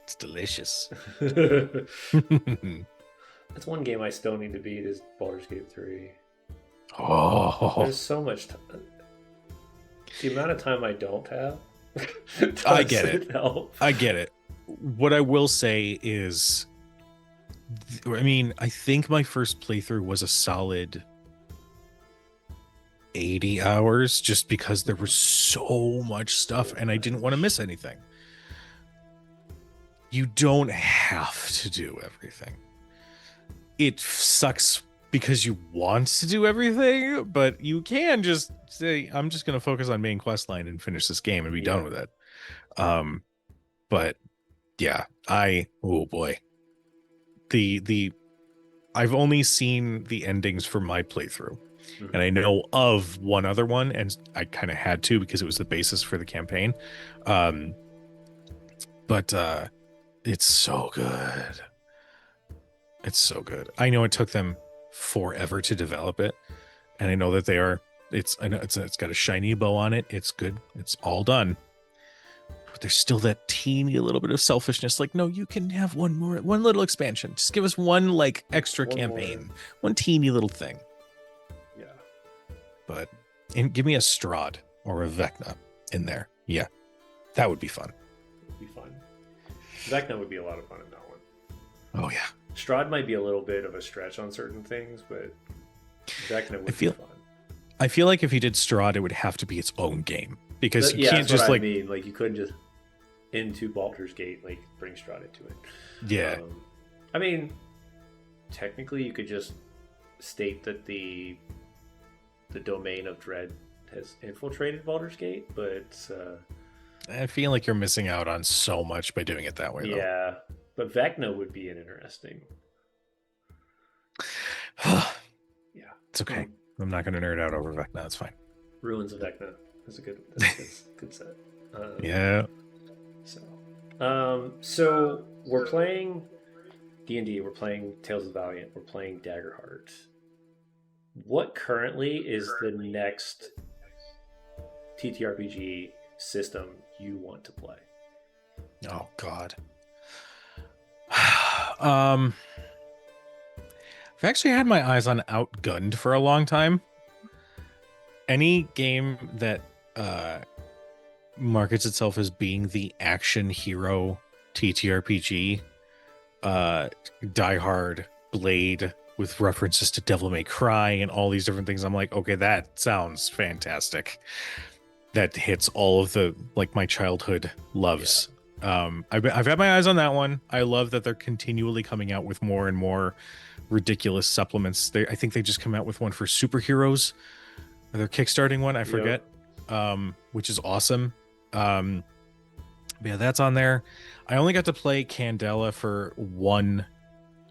it's delicious. That's one game I still need to beat is Baldur's Gate 3. Oh, There's so much the amount of time I don't have. I get it. Help. I get it. What I will say is, I mean, I think my first playthrough was a solid 80 hours just because there was so much stuff and I didn't want to miss anything. You don't have to do everything. It sucks because you want to do everything, but you can just say, I'm just going to focus on main quest line and finish this game and be done with it. But yeah, oh boy. I've only seen the endings for my playthrough. Mm-hmm. And I know of one other one, and I kind of had to because it was the basis for the campaign. But it's so good. It's so good. I know it took them forever to develop it, and I know that it's got a shiny bow on it. It's good. It's all done. But there's still that teeny little bit of selfishness. Like, no, you can have one little expansion. Just give us one extra campaign, one teeny little thing. Yeah. But give me a Strahd or a Vecna in there. Yeah, that would be fun. It'd be fun. Vecna would be a lot of fun in that one. Oh yeah. Strahd might be a little bit of a stretch on certain things, but Vecna would be fun. I feel like if you did Strahd, it would have to be its own game because you can't just I mean, you couldn't just into Baldur's Gate bring Strahd into it. Yeah. I mean, technically, you could just state that the domain of Dread has infiltrated Baldur's Gate, but I feel like you're missing out on so much by doing it that way. Yeah. But Vecna would be an interesting. Yeah. It's okay. I'm not going to nerd out over Vecna. It's fine. Ruins of Vecna is a good set. Yeah. So we're playing D&D. We're playing Tales of the Valiant. We're playing Daggerheart. What currently is the next TTRPG system you want to play? Oh God. I've actually had my eyes on Outgunned for a long time. Any game that markets itself as being the action hero TTRPG, Die Hard, Blade, with references to Devil May Cry and all these different things, I'm like, okay, that sounds fantastic. That hits all of the my childhood loves. Yeah. I've had my eyes on that one. I love that they're continually coming out with more and more ridiculous supplements. I think they just come out with one for superheroes. They're kickstarting one, I forget. Which is awesome. Yeah, that's on there. I only got to play Candela for one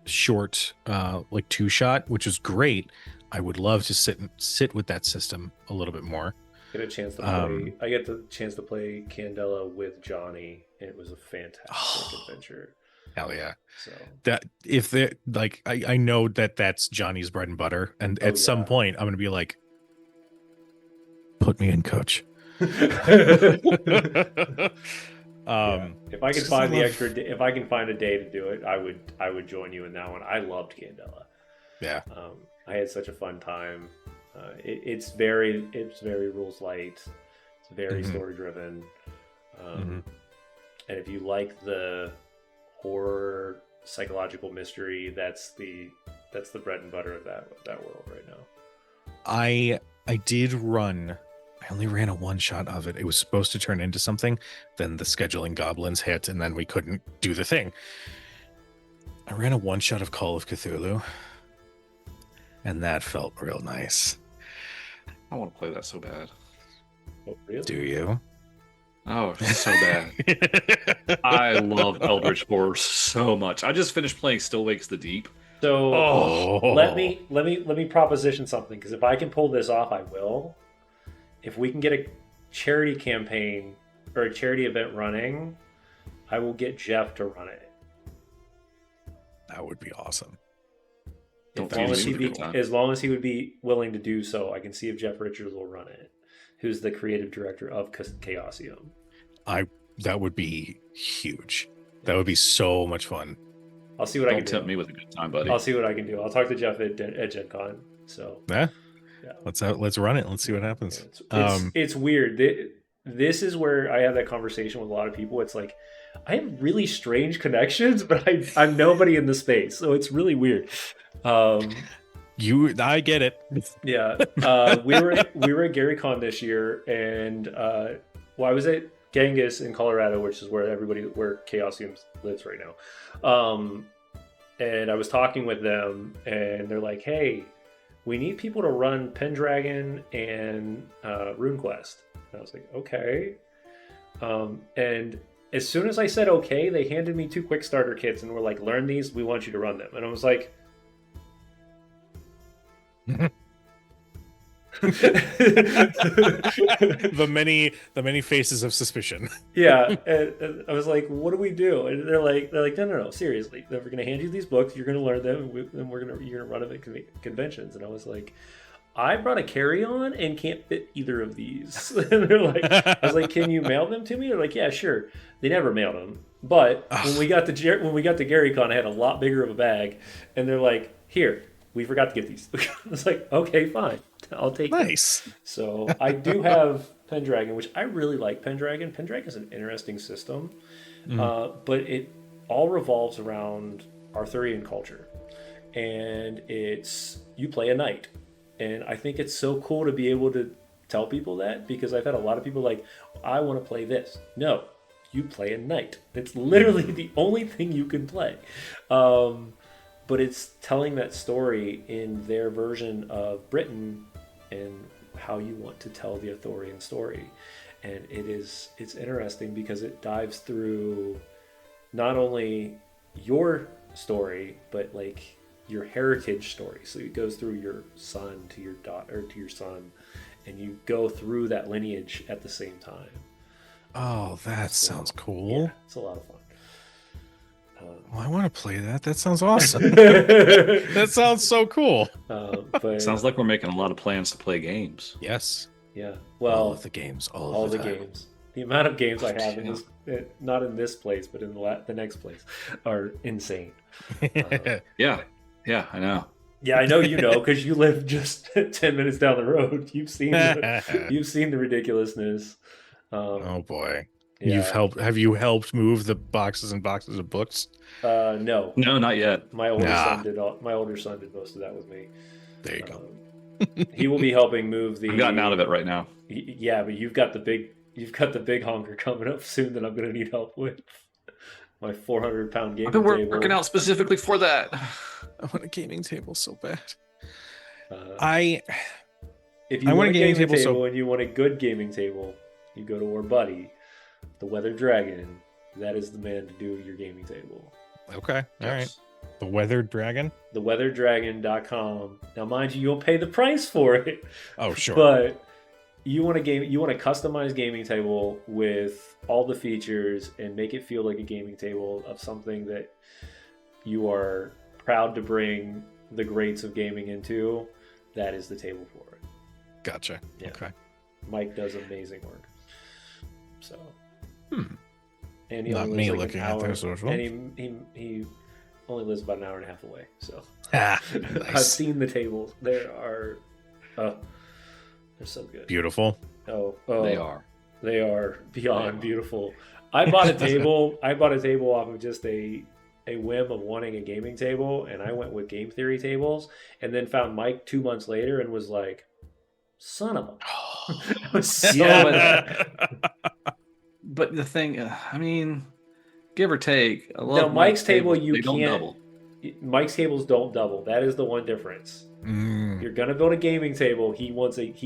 short 2-shot, which is great. I would love to sit with that system a little bit more. Get a chance to play. I get the chance to play Candela with Johnny, and it was a fantastic adventure. Hell yeah! So that if they I know that's Johnny's bread and butter, and at some point I'm gonna be like, put me in, coach. If I can find if I can find a day to do it, I would join you in that one. I loved Candela. Yeah. I had such a fun time. It's very rules light. It's very story driven. And if you like the horror psychological mystery, that's the bread and butter of that world right now. I did run. I I only ran a one shot of it. It was supposed to turn into something. Then the scheduling goblins hit, and then we couldn't do the thing. I ran a one shot of Call of Cthulhu, and that felt real nice. I want to play that so bad. Oh, really? Do you? Oh, so bad. I love Eldritch Horror so much. I just finished playing Still Wakes the Deep. So Oh. let me proposition something, because if I can pull this off, I will. If we can get a charity campaign or a charity event running, I will get Jeff to run it. That would be awesome. Don't As long as, tease me he'd with a be, good time. as long as he would be willing to do so, I can see if Jeff Richards will run it, who's the creative director of Chaosium. That would be huge. That would be so much fun. I'll see what I Don't can do. tempt me with a good time, buddy. I'll see what I can do. I'll talk to Jeff at Gen Con. So Yeah. yeah. Let's run it. Let's see what happens. It's weird. This is where I have that conversation with a lot of people. It's like, I have really strange connections, but I'm nobody in the space, so it's really weird. I get it. Yeah, we were at Gary Con this year, and I was at Genghis in Colorado, which is where Chaosium lives right now. And I was talking with them, and they're like, "Hey, we need people to run Pendragon and RuneQuest." And I was like, "Okay." And as soon as I said okay, they handed me 2 quick starter kits and were like, "Learn these. We want you to run them." And I was like, the many faces of suspicion. yeah, and I was like, "What do we do?" And they're like, no, seriously. We're gonna hand you these books. You're gonna learn them, and you're gonna run them at conventions. And I was like, I brought a carry-on and can't fit either of these. And they're like, I was like, "Can you mail them to me?" They're like, "Yeah, sure." They never mailed them, but when we got to GaryCon, I had a lot bigger of a bag, and they're like, "Here, we forgot to get these." I was like, "Okay, fine, I'll take them." Nice. So I do have Pendragon, which I really like. Pendragon is an interesting system, but it all revolves around Arthurian culture, and you play a knight, and I think it's so cool to be able to tell people that, because I've had a lot of people like, "I want to play this." No, you play a knight. It's literally the only thing you can play. But it's telling that story in their version of Britain and how you want to tell the Arthurian story. And it's interesting because it dives through not only your story, but like your heritage story. So it goes through your son to your daughter to your son, and you go through that lineage at the same time. Oh, that sounds cool. Yeah, it's a lot of fun. I want to play that. That sounds awesome. That sounds so cool. But Sounds like we're making a lot of plans to play games. Yes. yeah, All well, of the games. all the time. games. The amount of games I have in Yeah. this, not in this place, but in the next place, are insane. Yeah, I know. Yeah, I know you know, because you live just 10 minutes down the road. You've seen the ridiculousness. Oh boy. Yeah. Have you helped move the boxes and boxes of books? No, No, not yet. my older Nah. son did. My older son did most of that with me. There you go. He will be helping move the. I've gotten out of it right now. Yeah, but you've got the big honker coming up soon that I'm going to need help with. My 400-pound gaming I've been table. working out specifically for that. I want a gaming table so bad. If you I want want a a gaming gaming table table so- and you want a good gaming table, you go to our buddy, the Weather Dragon. That is the man to do your gaming table. Okay. All right. Yes. The Weathered Dragon. TheWeatherDragon.com. Now, mind you, you'll pay the price for it, Oh, sure. but you want a customized gaming table with all the features and make it feel like a gaming table of something that you are proud to bring the greats of gaming into. That is the table for it. Gotcha. Yeah. Okay. Mike does amazing work. So, Hmm. and he Not only me lives looking an at hour, their social. and he only lives about an hour and a half away. So Ah, I've nice. seen the tables. They're so good. Beautiful. Oh, They are. beyond beautiful. I bought a table. Off of just a whim of wanting a gaming table, and I went with game theory tables, and then found Mike 2 months later and was like, "Son of a It was so Yeah, bad. But the thing, I mean, give or take, I No, love Mike's table tables. you They don't can't. double. Mike's tables don't double. That is the one difference. Mm. You're gonna build a gaming table. He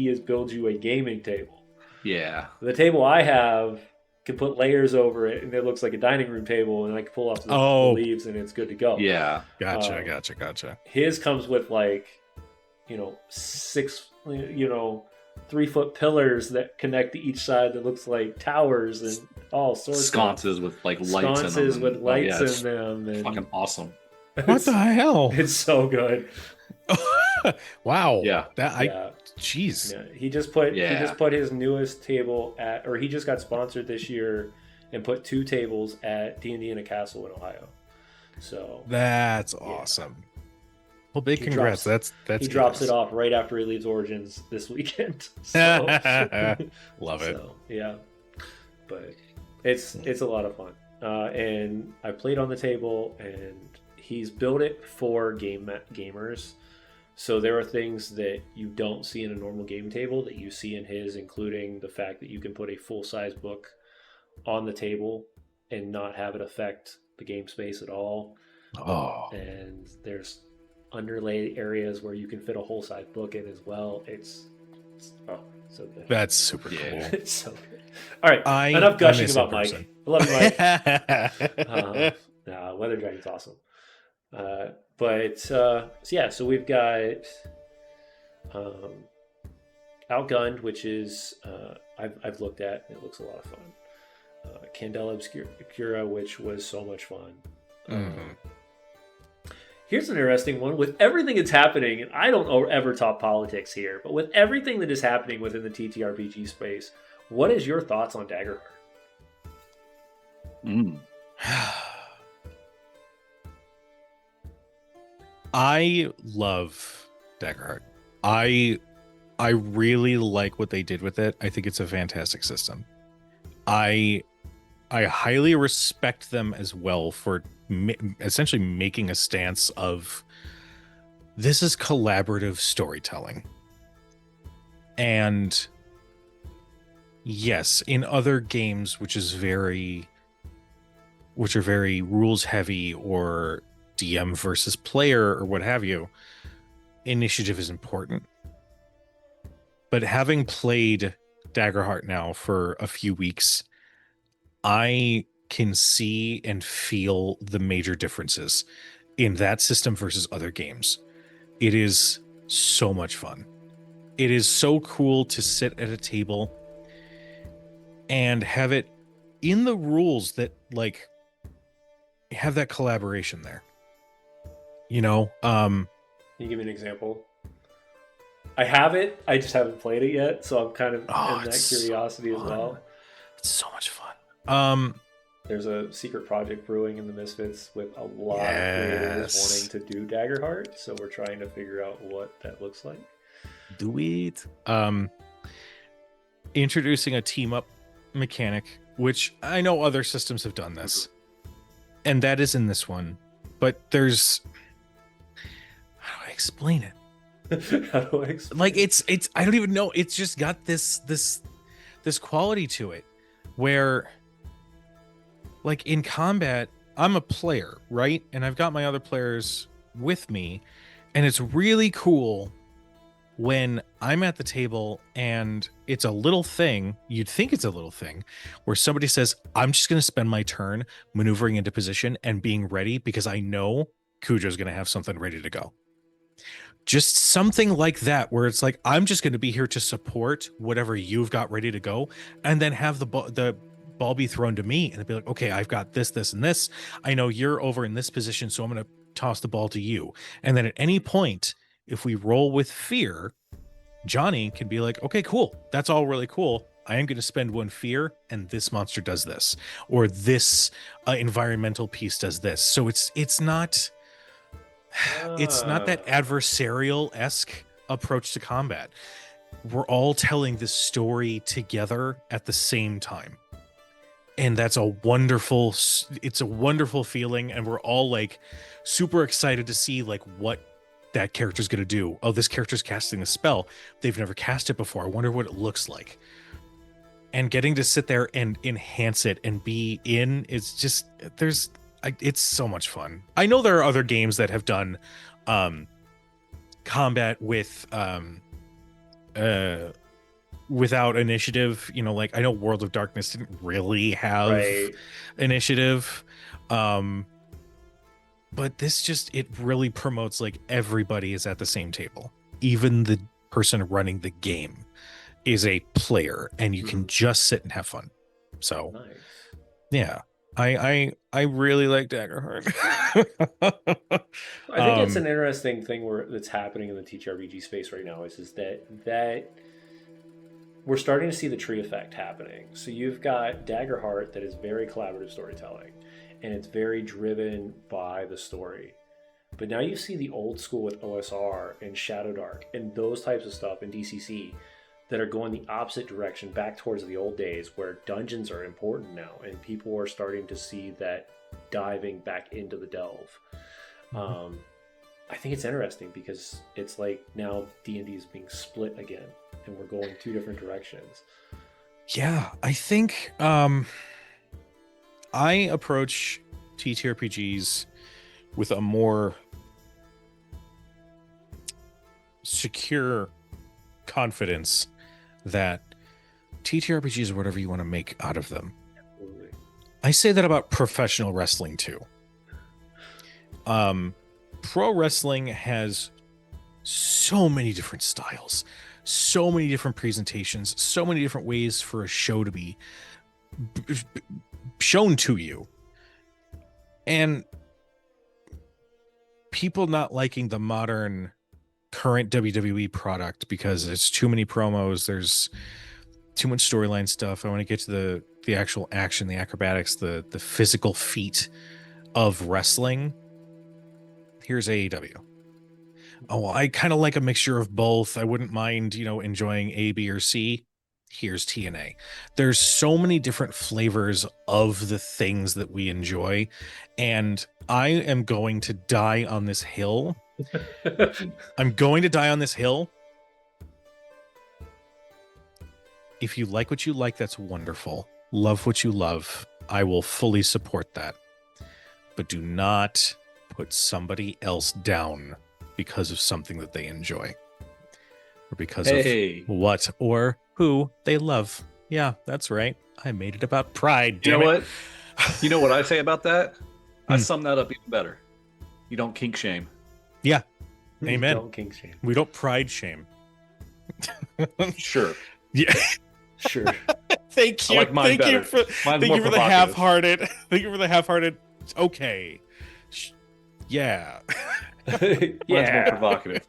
has built you a gaming table. Yeah. The table I have can put layers over it, and it looks like a dining room table, and I can pull off the Oh. leaves, and it's good to go. Yeah. Gotcha. His comes with like, 6, 3-foot pillars that connect to each side that looks like towers and all sorts Sconces with like of lights in them. sconces with and- lights yeah, it's in them. And fucking awesome. What the hell? It's so good. Wow. Yeah. Jeez. Yeah. He just put Yeah. his newest table he just got sponsored this year and put 2 tables at D&D in a castle in Ohio. So That's awesome. Well, big He congrats. drops- That's he drops it off right after he leaves Origins this weekend. So, Love it. So, yeah, but it's a lot of fun, and I played on the table, and he's built it for gamers. So there are things that you don't see in a normal game table that you see in his, including the fact that you can put a full-size book on the table and not have it affect the game space at all. Oh. And there's underlay areas where you can fit a whole size book in as well. It's so good. That's super Yeah. cool. It's so good. All right, enough gushing miss about in Mike. person. I love you, Mike. Weather Dragon's awesome. So we've got Outgunned, which is I've looked at. It looks a lot of fun. Candela Obscura, which was so much fun. Mhm. Here's an interesting one. With everything that's happening, and I don't ever talk politics here, but with everything that is happening within the TTRPG space, what is your thoughts on Daggerheart? I love Daggerheart. I really like what they did with it. I think it's a fantastic system. I highly respect them as well for essentially making a stance of this is collaborative storytelling. And yes, in other games which are very rules heavy or DM versus player or what have you, initiative is important. But having played Daggerheart now for a few weeks, I can see and feel the major differences in that system versus other games. It is so much fun. It is so cool to sit at a table and have it in the rules that like have that collaboration there. Can you give me an example? I have it. I just haven't played it yet, so I'm kind of in that it's curiosity so as fun. well. It's so much fun. There's a secret project brewing in the Misfits with a lot of creators Yes. wanting to do Daggerheart, so we're trying to figure out what that looks like. Do it. Introducing a team up mechanic, which I know other systems have done this, and that is in this one. But there's, how do I explain it? How do I explain? Like it's I don't even know. It's just got this quality to it, where, like in combat, I'm a player, right? And I've got my other players with me, and it's really cool when I'm at the table and it's a little thing, you'd think it's a little thing, where somebody says, I'm just going to spend my turn maneuvering into position and being ready because I know Kujo's going to have something ready to go. Just something like that, where it's like, I'm just going to be here to support whatever you've got ready to go, and then have the ball be thrown to me, and it'd be like, okay, I've got this, this, and this. I know you're over in this position, so I'm going to toss the ball to you. And then at any point, if we roll with fear, Johnny can be like, okay, cool. That's all really cool. I am going to spend 1 fear, and this monster does this, or this environmental piece does this. So it's not that adversarial-esque approach to combat. We're all telling this story together at the same time. And it's a wonderful feeling. And we're all like super excited to see like what that character's going to do. Oh, this character's casting a spell. They've never cast it before. I wonder what it looks like. And getting to sit there and enhance it and be in is just, it's so much fun. I know there are other games that have done combat with without initiative, you know, like I know World of Darkness didn't really have initiative, but this just, it really promotes like everybody is at the same table. Even the person running the game is a player, and you can just sit and have fun. So Nice. yeah, I really like Daggerheart. I think it's an interesting thing that's happening in the TTRPG space right now is that we're starting to see the tree effect happening. So you've got Daggerheart that is very collaborative storytelling, and it's very driven by the story. But now you see the old school with OSR and Shadow Dark and those types of stuff in DCC that are going the opposite direction, back towards the old days where dungeons are important now, and people are starting to see that diving back into the delve. I think it's interesting because it's like now D&D is being split again, and we're going two different directions. Yeah, I think I approach TTRPGs with a more secure confidence that TTRPGs are whatever you want to make out of them. Absolutely. I say that about professional wrestling too. Pro wrestling has so many different styles, so many different presentations, so many different ways for a show to be shown to you. And people not liking the modern current WWE product because there's too many promos, there's too much storyline stuff. I want to get to the actual action, the acrobatics, the physical feat of wrestling. Here's AEW. Oh, well, I kind of like a mixture of both. I wouldn't mind, you know, enjoying A, B, or C. Here's TNA. There's so many different flavors of the things that we enjoy, and I am going to die on this hill. I'm going to die on this hill. If you like what you like, that's wonderful. Love what you love. I will fully support that. But do not put somebody else down because of something that they enjoy. Or because of what or who they love. Yeah, that's right. I made it about pride. You Damn know it. what? You know what I say about that? I sum that up even better. You don't kink shame. Yeah. Amen. Don't kink shame. We don't pride shame. Sure. Yeah. Sure. Thank you. I like mine thank you better. thank you for the half-hearted. Thank you for the half-hearted. Okay. Yeah. Mine's more provocative.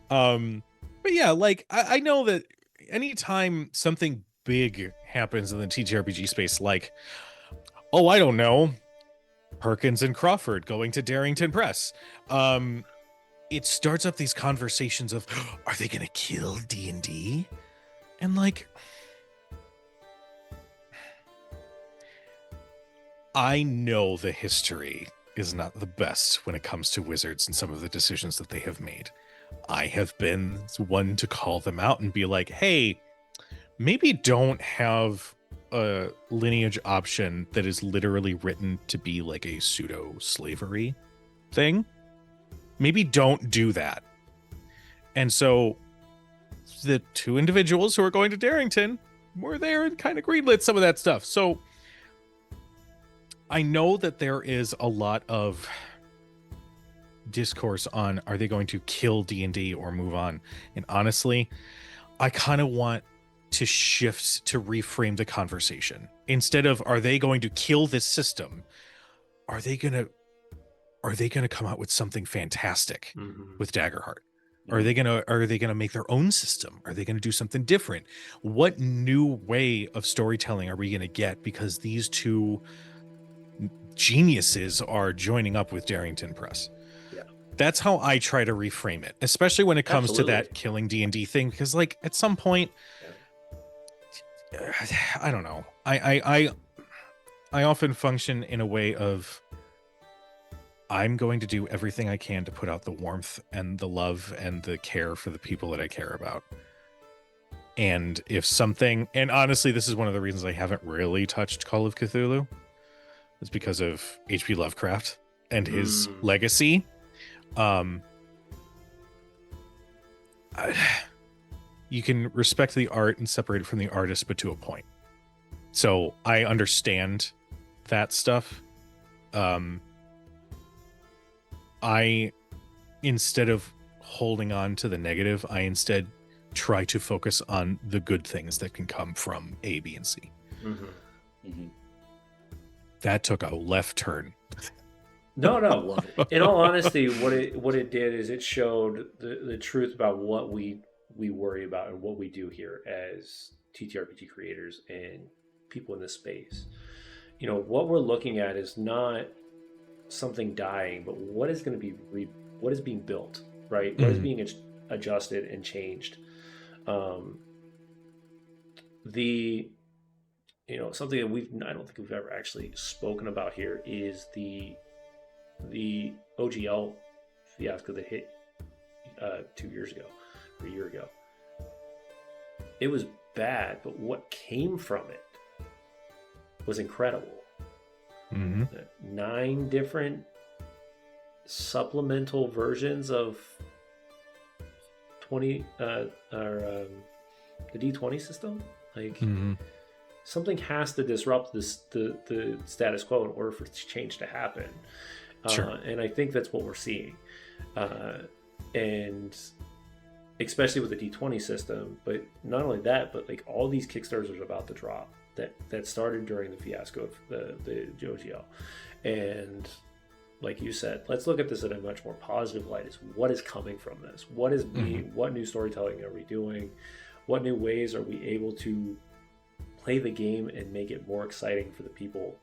But yeah, like I know that anytime something big happens in the TTRPG space, like, oh, I don't know, Perkins and Crawford going to Darrington Press, it starts up these conversations of, are they gonna kill D&D? And like, I know the history is not the best when it comes to Wizards and some of the decisions that they have made. I have been one to call them out and be like, hey, maybe don't have a lineage option that is literally written to be like a pseudo-slavery thing. Maybe don't do that. And so the two individuals who are going to Darrington were there and kind of greenlit some of that stuff. So I know that there is a lot of discourse on, are they going to kill D&D or move on? And honestly, I kind of want to shift to reframe the conversation. Instead of, are they going to kill this system? Are they going to come out with something fantastic with Daggerheart? Are they gonna make their own system? Are they gonna do something different? What new way of storytelling are we gonna get because these two geniuses are joining up with Darrington Press? Yeah. That's how I try to reframe it, especially when it comes to that killing D&D thing, because like at some point, I don't know. I often function in a way of I'm going to do everything I can to put out the warmth and the love and the care for the people that I care about. And if something, and honestly, this is one of the reasons I haven't really touched Call of Cthulhu, is because of H.P. Lovecraft and his legacy. You can respect the art and separate it from the artist, but to a point. So I understand that stuff. I, instead of holding on to the negative, I instead try to focus on the good things that can come from A, B, and C. That took a left turn. No. In all honesty, what it did is it showed the truth about what we worry about and what we do here as TTRPG creators and people in this space. You know, what we're looking at is not something dying, but what is going to be what is being built, right? What is being adjusted and changed. Something that I don't think we've ever actually spoken about here is the OGL fiasco that hit 2 years ago, or a year ago. It was bad, but what came from it was incredible. 9 different supplemental versions of the D20 system. Like something has to disrupt the status quo in order for change to happen. Sure. And I think that's what we're seeing. And especially with the D20 system, but not only that, but like all these Kickstarters are about to drop that started during the fiasco of the OGL. And like you said, let's look at this in a much more positive light. Is what is coming from this? What is what new storytelling are we doing? What new ways are we able to play the game and make it more exciting for the people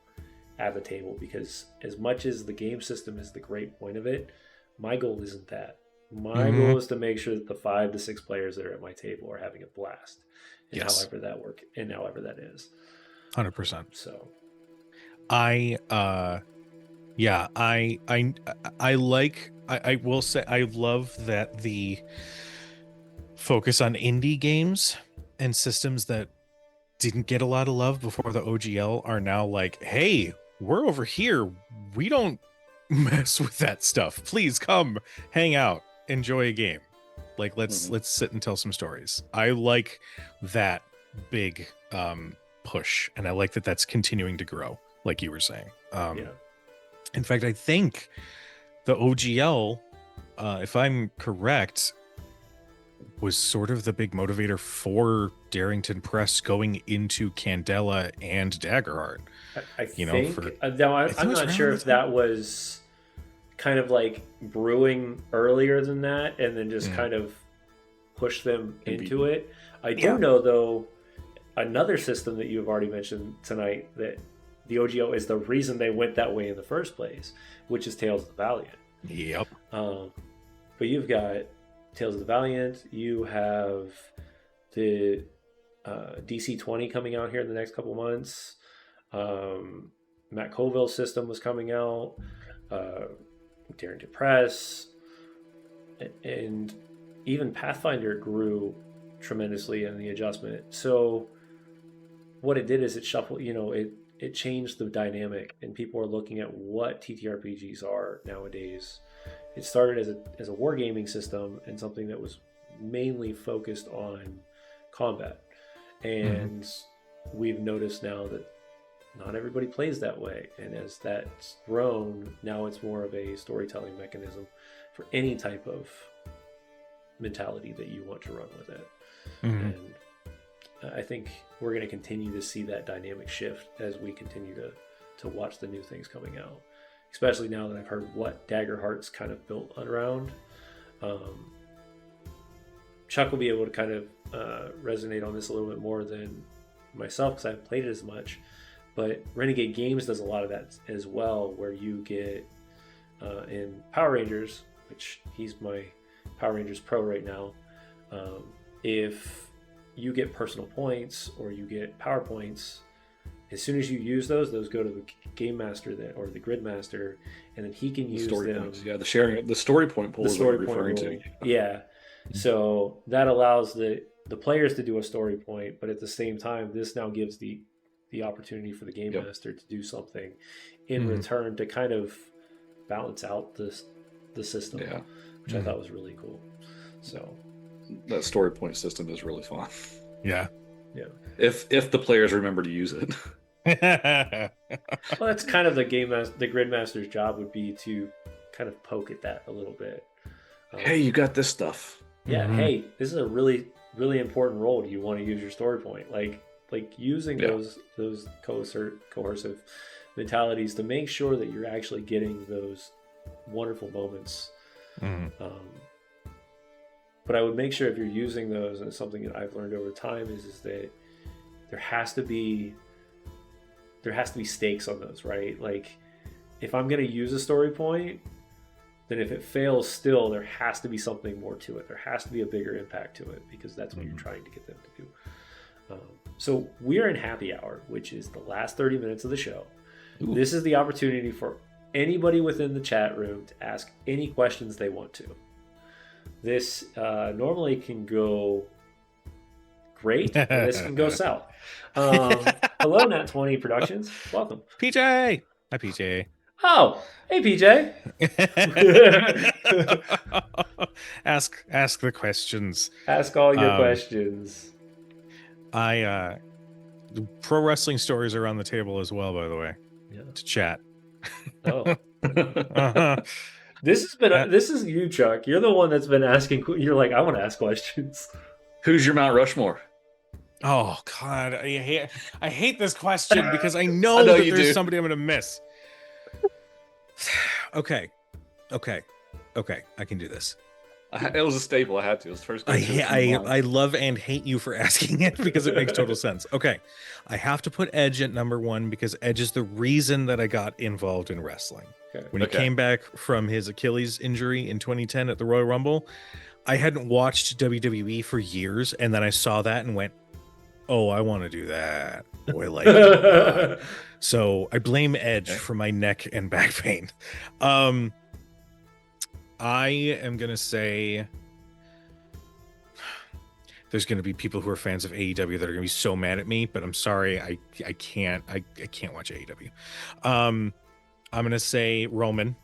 at the table? Because as much as the game system is the great point of it, my goal isn't that. My goal is to make sure that the 5 to 6 players that are at my table are having a blast, and however that is. 100%. So, I will say I love that the focus on indie games and systems that didn't get a lot of love before the OGL are now like, hey, we're over here. We don't mess with that stuff. Please come hang out, enjoy a game. Like let's sit and tell some stories. I like that big push, and I like that that's continuing to grow, like you were saying. In fact, I think the OGL, if I'm correct, was sort of the big motivator for Darrington Press going into Candela and Daggerheart. I'm not sure if that was kind of like brewing earlier than that and then just kind of push them into it. I do know, though, another system that you've already mentioned tonight, that the OGO is the reason they went that way in the first place, which is Tales of the Valiant. Yep. But you've got Tales of the Valiant. You have the DC-20 coming out here in the next couple months. Matt Colville's system was coming out. Darrington Press. And even Pathfinder grew tremendously in the adjustment. So what it did is it shuffled, it changed the dynamic, and people are looking at what TTRPGs are nowadays. It started as a wargaming system and something that was mainly focused on combat. And we've noticed now that not everybody plays that way. And as that's grown, now it's more of a storytelling mechanism for any type of mentality that you want to run with it. And I think we're going to continue to see that dynamic shift as we continue to watch the new things coming out, especially now that I've heard what Daggerheart's kind of built around. Chuck will be able to kind of resonate on this a little bit more than myself because I haven't played it as much, but Renegade Games does a lot of that as well, where you get in Power Rangers, which he's my Power Rangers pro right now. If you get personal points or you get power points As soon as you use those go to the game master or the grid master, and then he can use story them. points. Yeah, the sharing, the story point pool The is what story you're referring point rule. to. Yeah. So that allows the players to do a story point, but at the same time, this now gives the opportunity for the game master to do something in return to kind of balance out the system, which I thought was really cool. So that story point system is really fun. Yeah. If the players remember to use it. Well, that's kind of the grid master's job would be to kind of poke at that a little bit. Hey, you got this stuff. Yeah. Hey, this is a really, really important role. Do you want to use your story point? Like using those coercive mentalities to make sure that you're actually getting those wonderful moments. But I would make sure if you're using those, and it's something that I've learned over time is that there has to be stakes on those, right? Like if I'm going to use a story point, then if it fails still, there has to be something more to it. There has to be a bigger impact to it because that's what you're trying to get them to do. So we're in happy hour, which is the last 30 minutes of the show. Ooh. This is the opportunity for anybody within the chat room to ask any questions they want to. This normally can go great, and this can go south. Hello, Nat 20 Productions. Welcome. PJ. Hi, PJ. Oh, hey, PJ. Ask the questions. Ask all your questions. Pro wrestling stories are on the table as well, by the way. Yeah. To chat. Oh. This is you, Chuck. You're the one that's been asking. You're like, I want to ask questions. Who's your Mount Rushmore? Oh God, I hate this question because I know that there's somebody I'm gonna miss. Okay, I can do this. It was a staple. I had to. It was the first. I love and hate you for asking it because it makes total sense. Okay, I have to put Edge at number one because Edge is the reason that I got involved in wrestling. Okay. When he came back from his Achilles injury in 2010 at the Royal Rumble, I hadn't watched WWE for years, and then I saw that and went, "Oh, I want to do that." Oh, I like it. So I blame Edge for my neck and back pain. I am going to say there's going to be people who are fans of AEW that are going to be so mad at me, but I'm sorry. I can't watch AEW. I'm going to say Roman.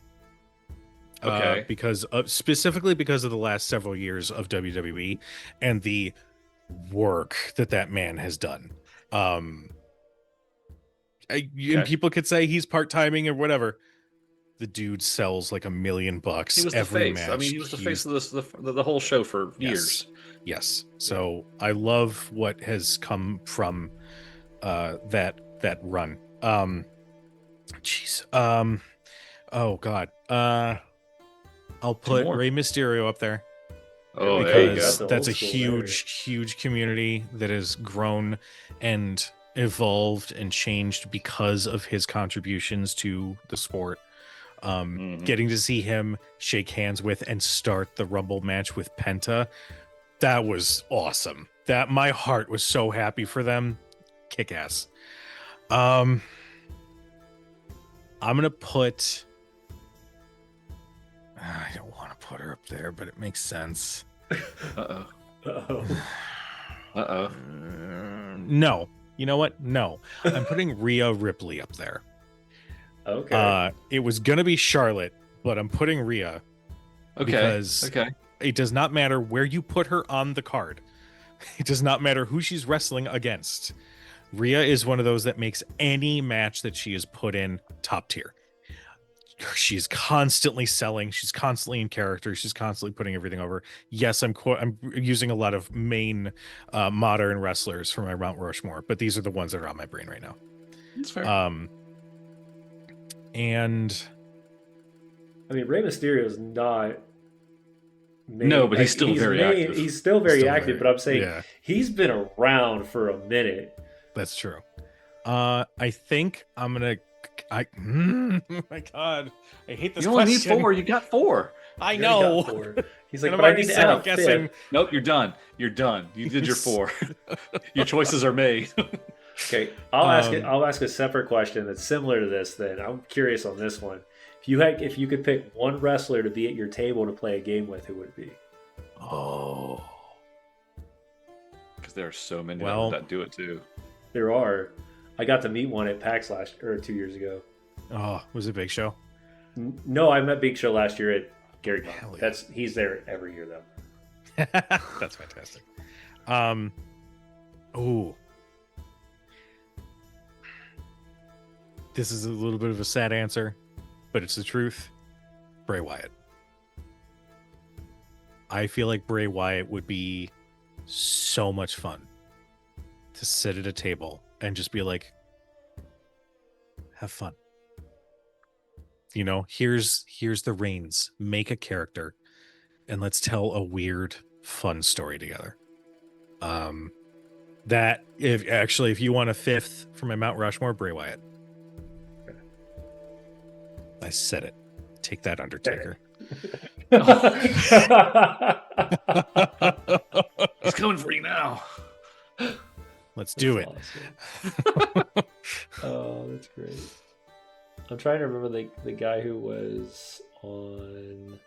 Okay. Because specifically because of the last several years of WWE and the work that man has done. And people could say he's part-timing or whatever. The dude sells like $1 million he was every the face. match. I mean, he was the face of the whole show for years. Yes. So I love what has come from that run. Jeez. Oh God. I'll put Rey Mysterio up there. Oh, because that's a huge community that has grown and evolved and changed because of his contributions to the sport. Getting to see him shake hands with and start the Rumble match with Penta, that was awesome. That my heart was so happy for them. Kick ass. I'm gonna put. I don't want to put her up there, but it makes sense. No. You know what? No. I'm putting Rhea Ripley up there. Okay. It was gonna be Charlotte, but I'm putting Rhea. Because it does not matter where you put her on the card. It does not matter who she's wrestling against. Rhea is one of those that makes any match that she is put in top tier. She's constantly selling. She's constantly in character. She's constantly putting everything over. Yes, I'm using a lot of main modern wrestlers for my Mount Rushmore, but these are the ones that are on my brain right now. That's fair. And I mean, Rey Mysterio is not. No, but he's still very active. He's still very active, but I'm saying he's been around for a minute. That's true. I think I'm gonna. Oh my God, I hate this. You only need 4. You got 4. I know. He's like, but I need to add a guessing. Nope, you're done. You did your 4. Your choices are made. Okay, I'll ask a separate question that's similar to this. Then I'm curious on this one. If you could pick one wrestler to be at your table to play a game with, who would it be? Oh, Because there are so many Well- that do it too. There are. I got to meet one at PAX 2 years ago. was it Big Show? No, I met Big Show last year at Gary Hell Con. yeah. He's there every year though. That's fantastic. Oh, this is a little bit of a sad answer, but it's the truth. Bray Wyatt. I feel like Bray Wyatt would be so much fun to sit at a table and just be like, have fun. You know, here's the reins. Make a character, and let's tell a weird, fun story together. That if you want a fifth for my Mount Rushmore, Bray Wyatt. I said it. Take that, Undertaker. He's coming for you now. Let's do it. Awesome. Oh, that's great. I'm trying to remember the guy who was on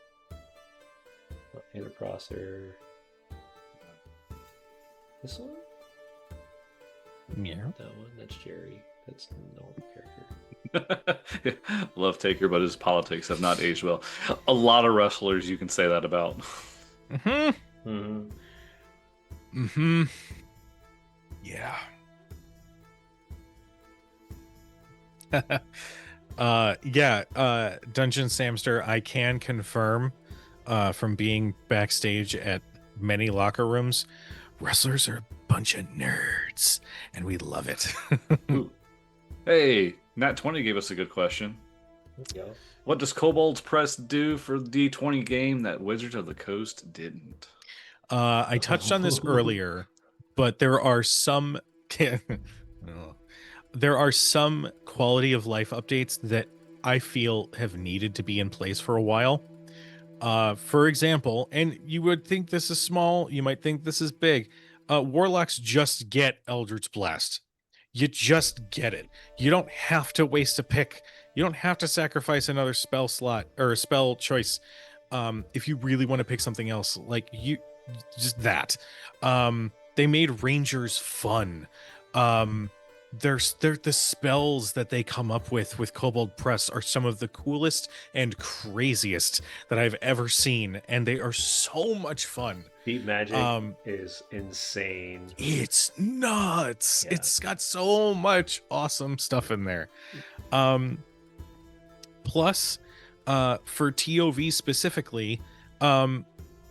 Antiprocessor. This one? Yeah. That one? That's Jerry. That's the normal character. Love Taker, but his politics have not aged well. A lot of wrestlers you can say that about. Mm-hmm. Mm-hmm. Mm-hmm. Yeah. Dungeon Samster, I can confirm from being backstage at many locker rooms, wrestlers are a bunch of nerds, and we love it. Hey, Nat 20 gave us a good question. Yeah. What does Kobold's Press do for the D20 game that Wizards of the Coast didn't? I touched on this earlier, but there are some quality of life updates that I feel have needed to be in place for a while. For example, and you would think this is small, you might think this is big. Warlocks just get Eldritch Blast. You just get it. You don't have to waste a pick. You don't have to sacrifice another spell slot or a spell choice. If you really want to pick something else, like you just that. They made Rangers fun. There's the spells that they come up with Kobold Press are some of the coolest and craziest that I've ever seen, and they are so much fun. Beat Magic is insane. It's nuts. Yeah. It's got so much awesome stuff in there. Plus, for TOV specifically,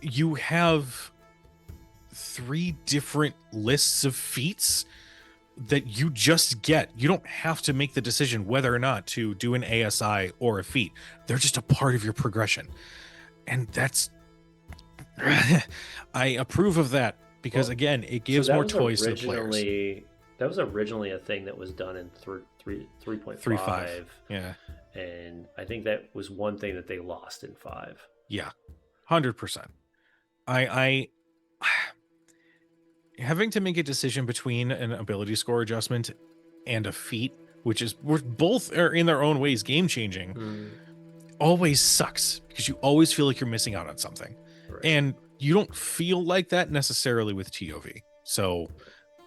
you have 3 different lists of feats that you just get. You don't have to make the decision whether or not to do an ASI or a feat. They're just a part of your progression. And that's I approve of that because again, it gives more toys to the players. That was originally a thing that was done in 3.5. 3.5. Yeah. And I think that was one thing that they lost in 5. Yeah. 100%. I having to make a decision between an ability score adjustment and a feat, which is both are in their own ways game changing, always sucks because you always feel like you're missing out on something. Right. And you don't feel like that necessarily with TOV. So,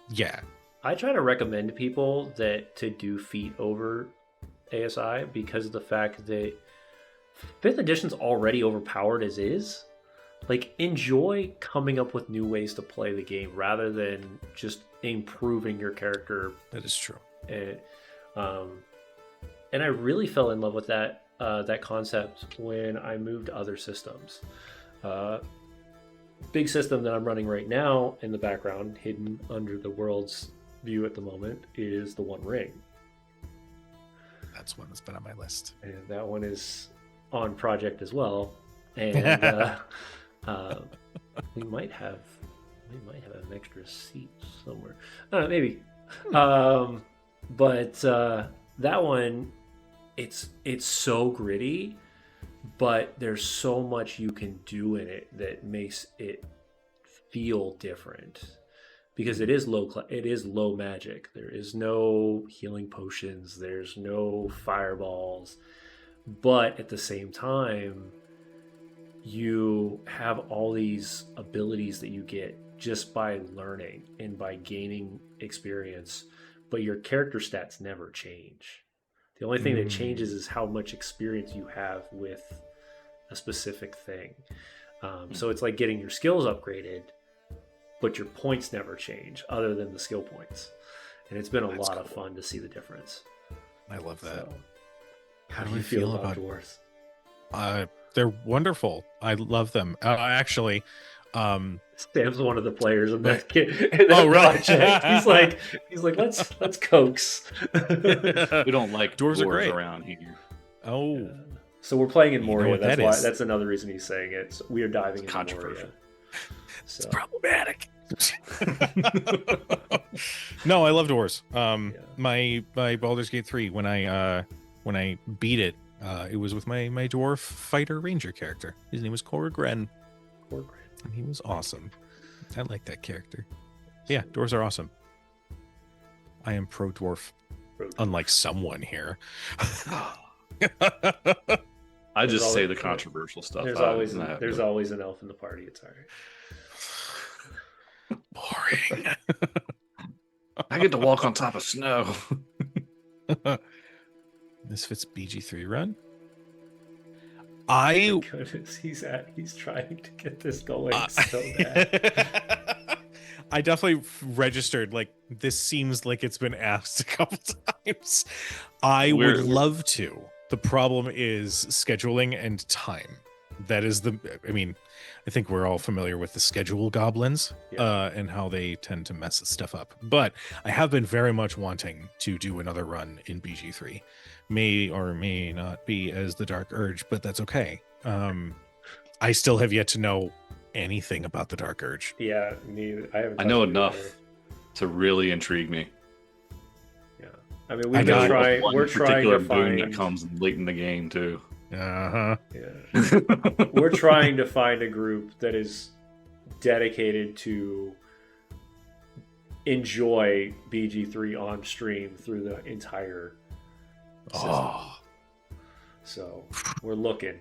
yeah. I try to recommend to people that to do feat over ASI because of the fact that 5th edition's already overpowered as is. Like, enjoy coming up with new ways to play the game rather than just improving your character. That is true. And I really fell in love with that concept when I moved to other systems. Big system that I'm running right now in the background, hidden under the world's view at the moment, is the One Ring. That's one that's been on my list. And that one is on project as well. And we might have an extra seat somewhere. Maybe. But that one, it's so gritty, but there's so much you can do in it that makes it feel different. because it is it is low magic. There is no healing potions. There's no fireballs, but at the same time, you have all these abilities that you get just by learning and by gaining experience, but your character stats never change. The only thing that changes is how much experience you have with a specific thing. So it's like getting your skills upgraded, but your points never change other than the skill points. And it's been a lot of fun to see the difference. I love that. So, how do you feel about dwarves? They're wonderful. I love them. Actually, Sam's one of the players in that project. He's like, let's coax. We don't like dwarves are great around here. Oh, yeah. So we're playing in Moria. That's why. That's another reason he's saying it. So we are diving into controversial. Moria. So. It's problematic. No, I love dwarves. My Baldur's Gate 3, when I beat it, it was with my dwarf fighter ranger character. His name was Korgren. And he was awesome. I like that character. Yeah, dwarves are awesome. I am pro dwarf, unlike someone here. I just say the controversial stuff. There's always an elf in the party. It's all right. Boring. I get to walk on top of snow. Misfits BG3 run. Goodness, he's trying to get this going so bad. I definitely registered, like, this seems like it's been asked a couple times. I would love to. The problem is scheduling and time. That is I think we're all familiar with the schedule goblins, and how they tend to mess stuff up. But I have been very much wanting to do another run in BG3. May or may not be as the Dark Urge, but that's okay. I still have yet to know anything about the Dark Urge. Yeah, I know enough to really intrigue me. Yeah, I mean, we're trying to find that comes late in the game too. Uh-huh. Yeah. We're trying to find a group that is dedicated to enjoy BG3 on stream through the entire system. So we're looking.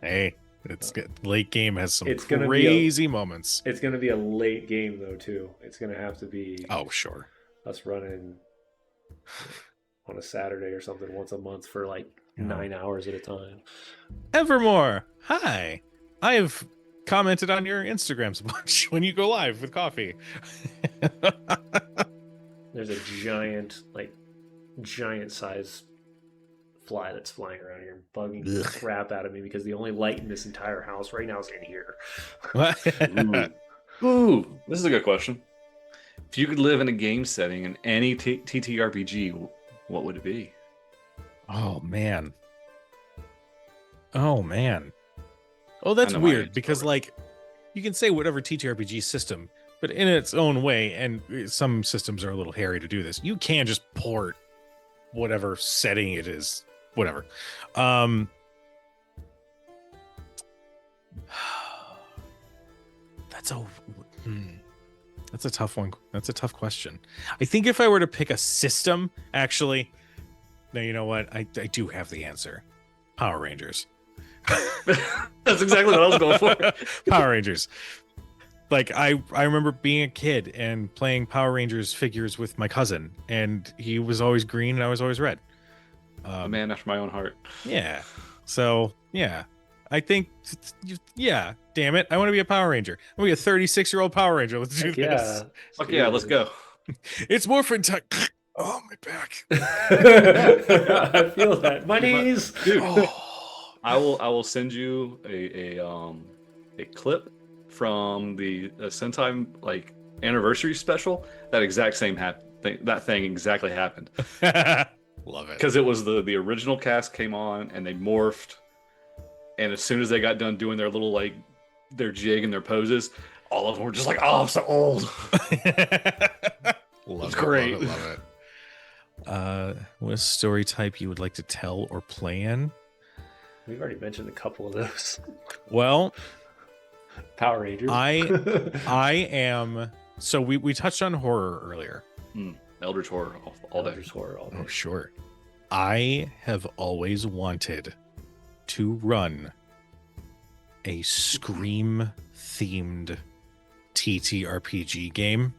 Hey, it's good. Late game has some crazy moments. It's going to be a late game though too. It's going to have to be sure, us running on a Saturday or something once a month for like 9 hours at a time. Evermore, hi. I've commented on your Instagrams a bunch when you go live with coffee. There's a giant size fly that's flying around here and bugging the crap out of me because the only light in this entire house right now is in here. Ooh, this is a good question. If you could live in a game setting in any TTRPG, what would it be? Oh man. Oh, that's weird because, like, you can say whatever TTRPG system, but in its own way, and some systems are a little hairy to do this, you can just port whatever setting it is, whatever. That's a tough one. That's a tough question. I think if I were to pick a system, actually, no, you know what? I do have the answer. Power Rangers. That's exactly what I was going for. Power Rangers. Like, I remember being a kid and playing Power Rangers figures with my cousin, and he was always green and I was always red. A man after my own heart. Yeah. So, yeah. I think, damn it. I want to be a Power Ranger. I want to be a 36-year-old Power Ranger. Let's do this. Fuck yeah, let's go. It's morphin' time. Oh, my back. I feel that. My knees. Dude. I will send you a clip from the Sentai anniversary special. That exact same thing exactly happened. Love it. Because it was the original cast came on and they morphed, and as soon as they got done doing their little their jig and their poses, all of them were just like, "Oh, I'm so old." Love great. Love it. What story type you would like to tell or play in? We've already mentioned a couple of those. Well, Power Rangers. I am So we touched on horror earlier. Eldritch horror all day. Eldritch horror all day. Oh, sure. I have always wanted to run a Scream-themed TTRPG game.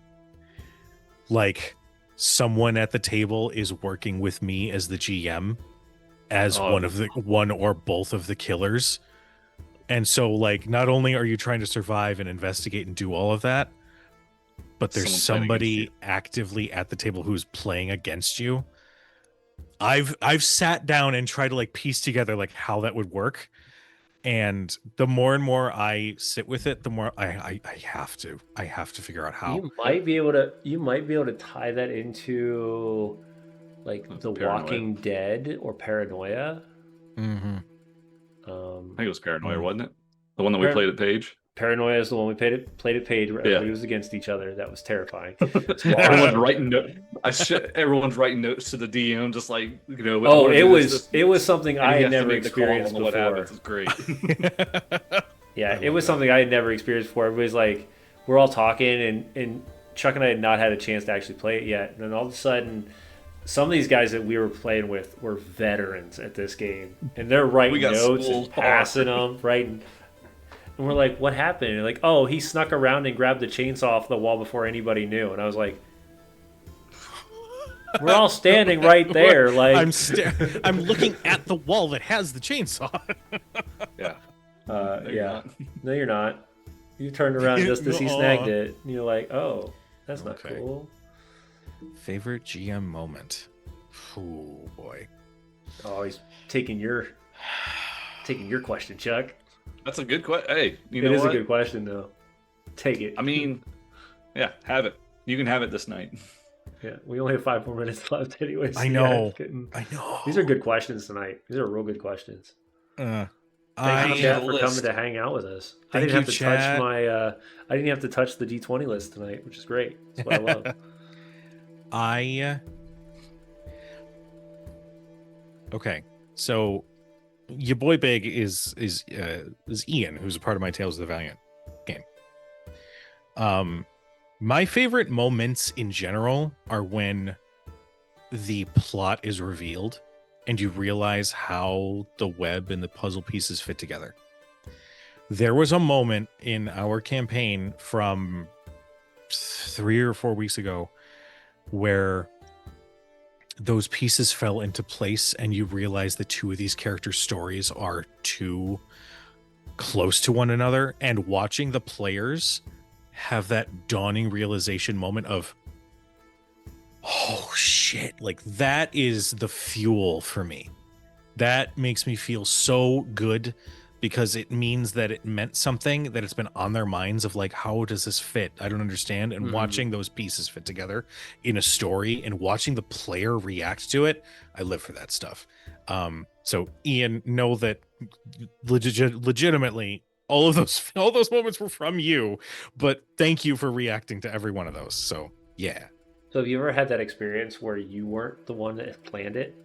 Like, someone at the table is working with me as the GM, as one or both of the killers. And so, like, not only are you trying to survive and investigate and do all of that, but there's somebody actively at the table who's playing against you. I've sat down and tried to like piece together like how that would work, and the more and more I sit with it, the more I have to figure out how. You might be able to tie that into like The Paranoia. Walking Dead or Paranoia. Mm-hmm. I think it was Paranoia, wasn't it? The one that we played at Page. Paranoia is the one we played at Page where everybody was against each other. That was terrifying. Everyone's writing notes. Everyone's writing notes to the DM, just like, you know. Oh, it was something I had never experienced before. What happens is great. Yeah, it was something I had never experienced before. Everybody's like, we're all talking, and Chuck and I had not had a chance to actually play it yet. And then all of a sudden, some of these guys that we were playing with were veterans at this game, and they're writing notes and passing them, writing. And we're like, what happened? And like, oh, he snuck around and grabbed the chainsaw off the wall before anybody knew. And I was like, we're all standing right there. Like, I'm looking at the wall that has the chainsaw. Yeah. Yeah. No, you're not. You turned around just as he snagged it. And you're like, oh, that's not cool. Favorite GM moment? Oh boy. Oh, he's taking your question, Chuck. That's a good question. Hey, it is a good question, though. Take it. I mean, yeah, have it. You can have it this night. Yeah, we only have 5 more minutes left, anyways. I know. Yeah, I know. These are good questions tonight. These are real good questions. Thank you, Chad, for coming to hang out with us. I didn't have to touch I didn't have to touch the D20 list tonight, which is great. That's what I love. Okay, so your boy Big is Ian, who's a part of my Tales of the Valiant game. My favorite moments in general are when the plot is revealed and you realize how the web and the puzzle pieces fit together. There was a moment in our campaign from 3 or 4 weeks ago where those pieces fell into place and you realize the two of these characters' stories are too close to one another, and watching the players have that dawning realization moment of, oh shit, like that is the fuel for me. That makes me feel so good because it means that it meant something, that it's been on their minds of like, how does this fit? I don't understand. And watching those pieces fit together in a story and watching the player react to it, I live for that stuff. So Ian, know that legitimately all those moments were from you, but thank you for reacting to every one of those. So yeah. So have you ever had that experience where you weren't the one that planned it?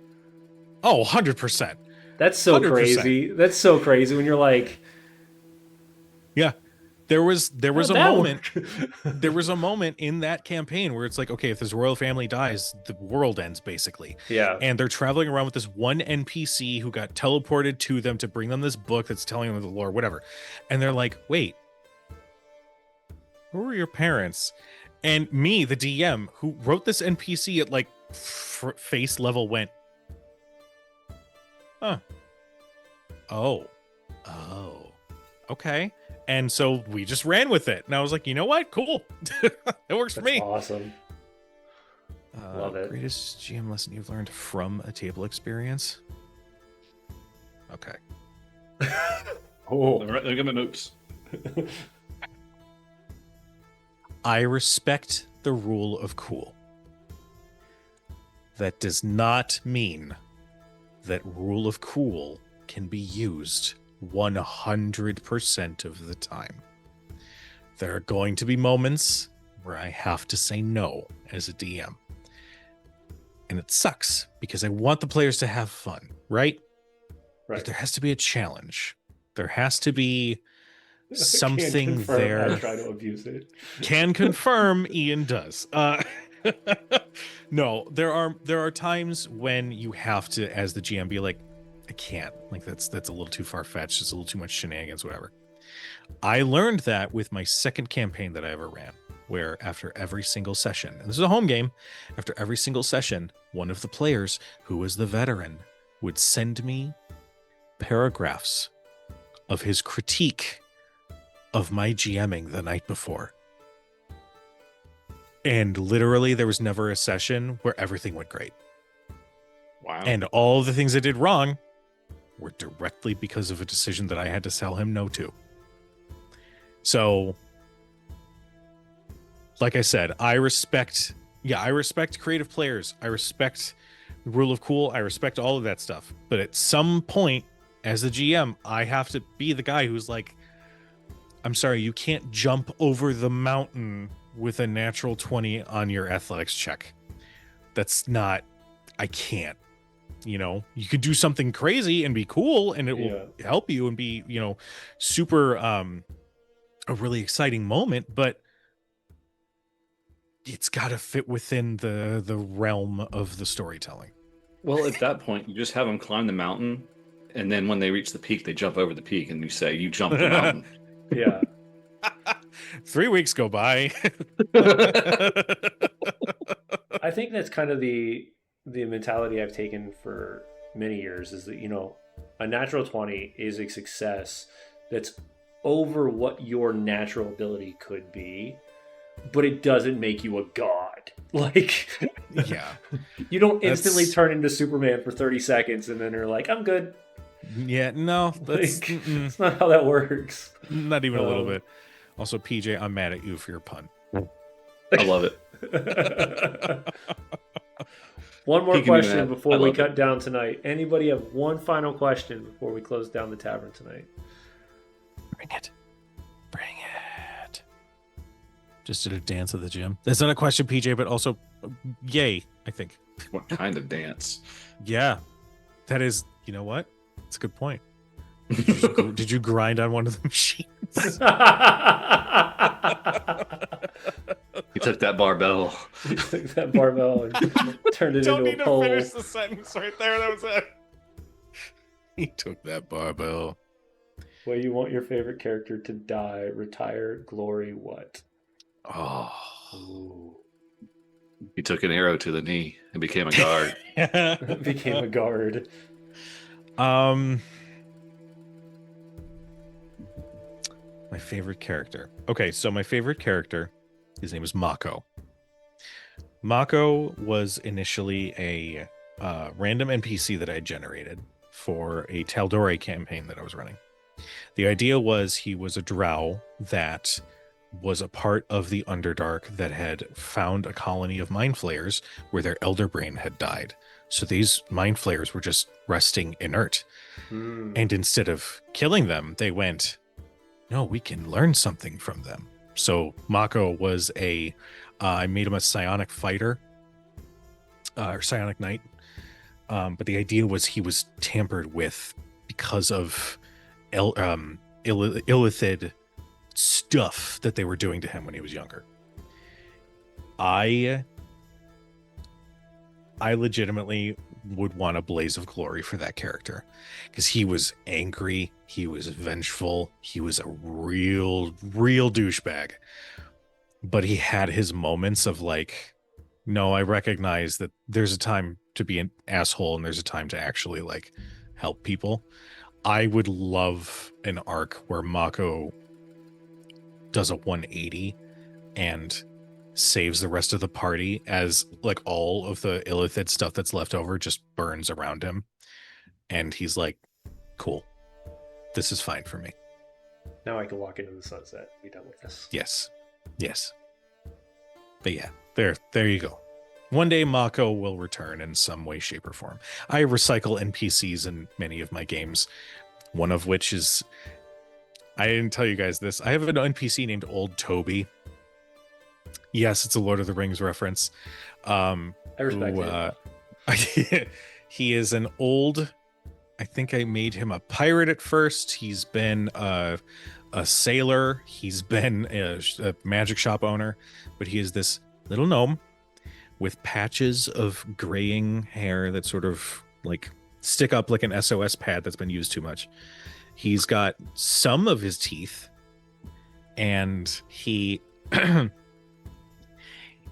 Oh, 100%. That's so 100%. crazy. That's so crazy when you're like, yeah, there was a moment. There was a moment in that campaign where it's like, okay, if this royal family dies, the world ends basically. Yeah. And they're traveling around with this one NPC who got teleported to them to bring them this book that's telling them the lore, whatever. And they're like, wait, who were your parents? And me, the DM, who wrote this NPC at like face level, went, huh. Oh, okay. And so we just ran with it. And I was like, you know what? Cool. That works for me. Awesome. Love it. Greatest GM lesson you've learned from a table experience? Okay. Oh, they're giving notes. I respect the rule of cool. That does not mean that rule of cool can be used 100% of the time. There are going to be moments where I have to say no as a DM. And it sucks because I want the players to have fun, right? Right. But there has to be a challenge. There has to be something confirm there. I try to abuse it. Can confirm Ian does. No, there are times when you have to, as the GM, be like, I can't. Like that's a little too far fetched. It's a little too much shenanigans, whatever. I learned that with my second campaign that I ever ran, where after every single session, and this is a home game, after every single session, one of the players who was the veteran would send me paragraphs of his critique of my GMing the night before. And literally there was never a session where everything went great. Wow. And all the things I did wrong were directly because of a decision that I had to tell him no to. So, like I said, I respect creative players. I respect the rule of cool. I respect all of that stuff. But at some point, as the GM, I have to be the guy who's like, I'm sorry, you can't jump over the mountain with a natural 20 on your athletics check. That's not, I can't. You know, you could do something crazy and be cool and it will help you and be, you know, super, a really exciting moment, but it's got to fit within the realm of the storytelling. Well, at that point, you just have them climb the mountain, and then when they reach the peak, they jump over the peak, and you say, you jumped the mountain. Yeah. 3 weeks go by. I think that's kind of the mentality I've taken for many years is that, you know, a natural 20 is a success that's over what your natural ability could be, but it doesn't make you a god. Like, yeah, you don't instantly turn into Superman for 30 seconds and then you're like, I'm good. Yeah, no, that's that's not how that works. Not even a little bit. Also, PJ, I'm mad at you for your pun. I love it. One more question before we cut down tonight. Anybody have one final question before we close down the tavern tonight? Bring it. Just did a dance at the gym. That's not a question, PJ, but also, yay, I think. What kind of dance? Yeah, that is, you know what? That's a good point. Did you grind on one of the machines? He took that barbell. He took that barbell and turned it into a pole. Don't need to finish the sentence right there. That was it. He took that barbell. Well, you want your favorite character to die, retire, glory, what? Oh. Ooh. He took an arrow to the knee and became a guard. Became a guard. My favorite character. Okay, so my favorite character, his name is Mako. Mako was initially a random NPC that I had generated for a Tal'Dorei campaign that I was running. The idea was he was a drow that was a part of the Underdark that had found a colony of mind flayers where their elder brain had died. So these mind flayers were just resting inert. And instead of killing them, they went, no, we can learn something from them. So Mako was I made him a psionic fighter, or psionic knight. But the idea was he was tampered with because of illithid stuff that they were doing to him when he was younger. I legitimately would want a blaze of glory for that character because he was angry, he was vengeful, he was a real douchebag, but he had his moments of like, no, I recognize that there's a time to be an asshole and there's a time to actually like help people. I would love an arc where Mako does a 180 and saves the rest of the party as like all of the illithid stuff that's left over just burns around him. And he's like, cool, this is fine for me. Now I can walk into the sunset and be done with this. Yes. But yeah, there you go. One day Mako will return in some way, shape, or form. I recycle NPCs in many of my games, one of which is, I didn't tell you guys this, I have an NPC named Old Toby. Yes, it's a Lord of the Rings reference. I respect it. He is an old, I think I made him a pirate at first. He's been a a sailor. He's been a magic shop owner, but he is this little gnome with patches of graying hair that sort of like stick up like an SOS pad that's been used too much. He's got some of his teeth, and he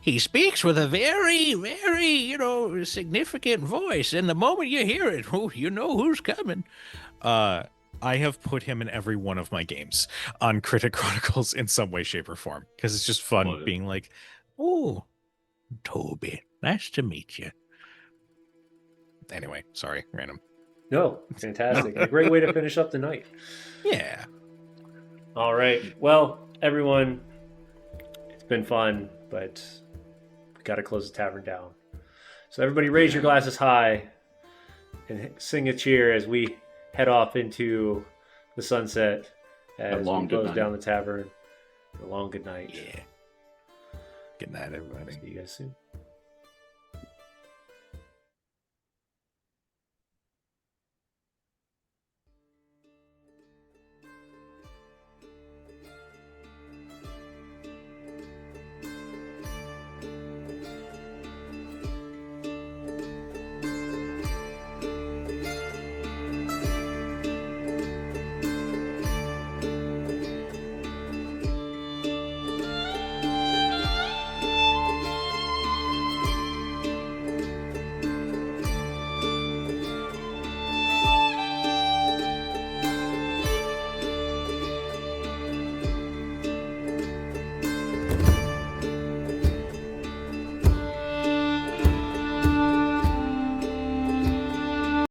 he speaks with a very, very, significant voice. And the moment you hear it, you know who's coming. I have put him in every one of my games on Crit Hit Chronicles in some way, shape, or form because it's just fun Love it. being like, "Oh, Toby, nice to meet you." Anyway, sorry, random. No, fantastic. And a great way to finish up the night. Yeah. All right. Well, everyone, it's been fun, but we got to close the tavern down. So everybody raise your glasses high and sing a cheer as we head off into the sunset as we long good close night. down the tavern. A long good night. Yeah. Good night, everybody. See you guys soon.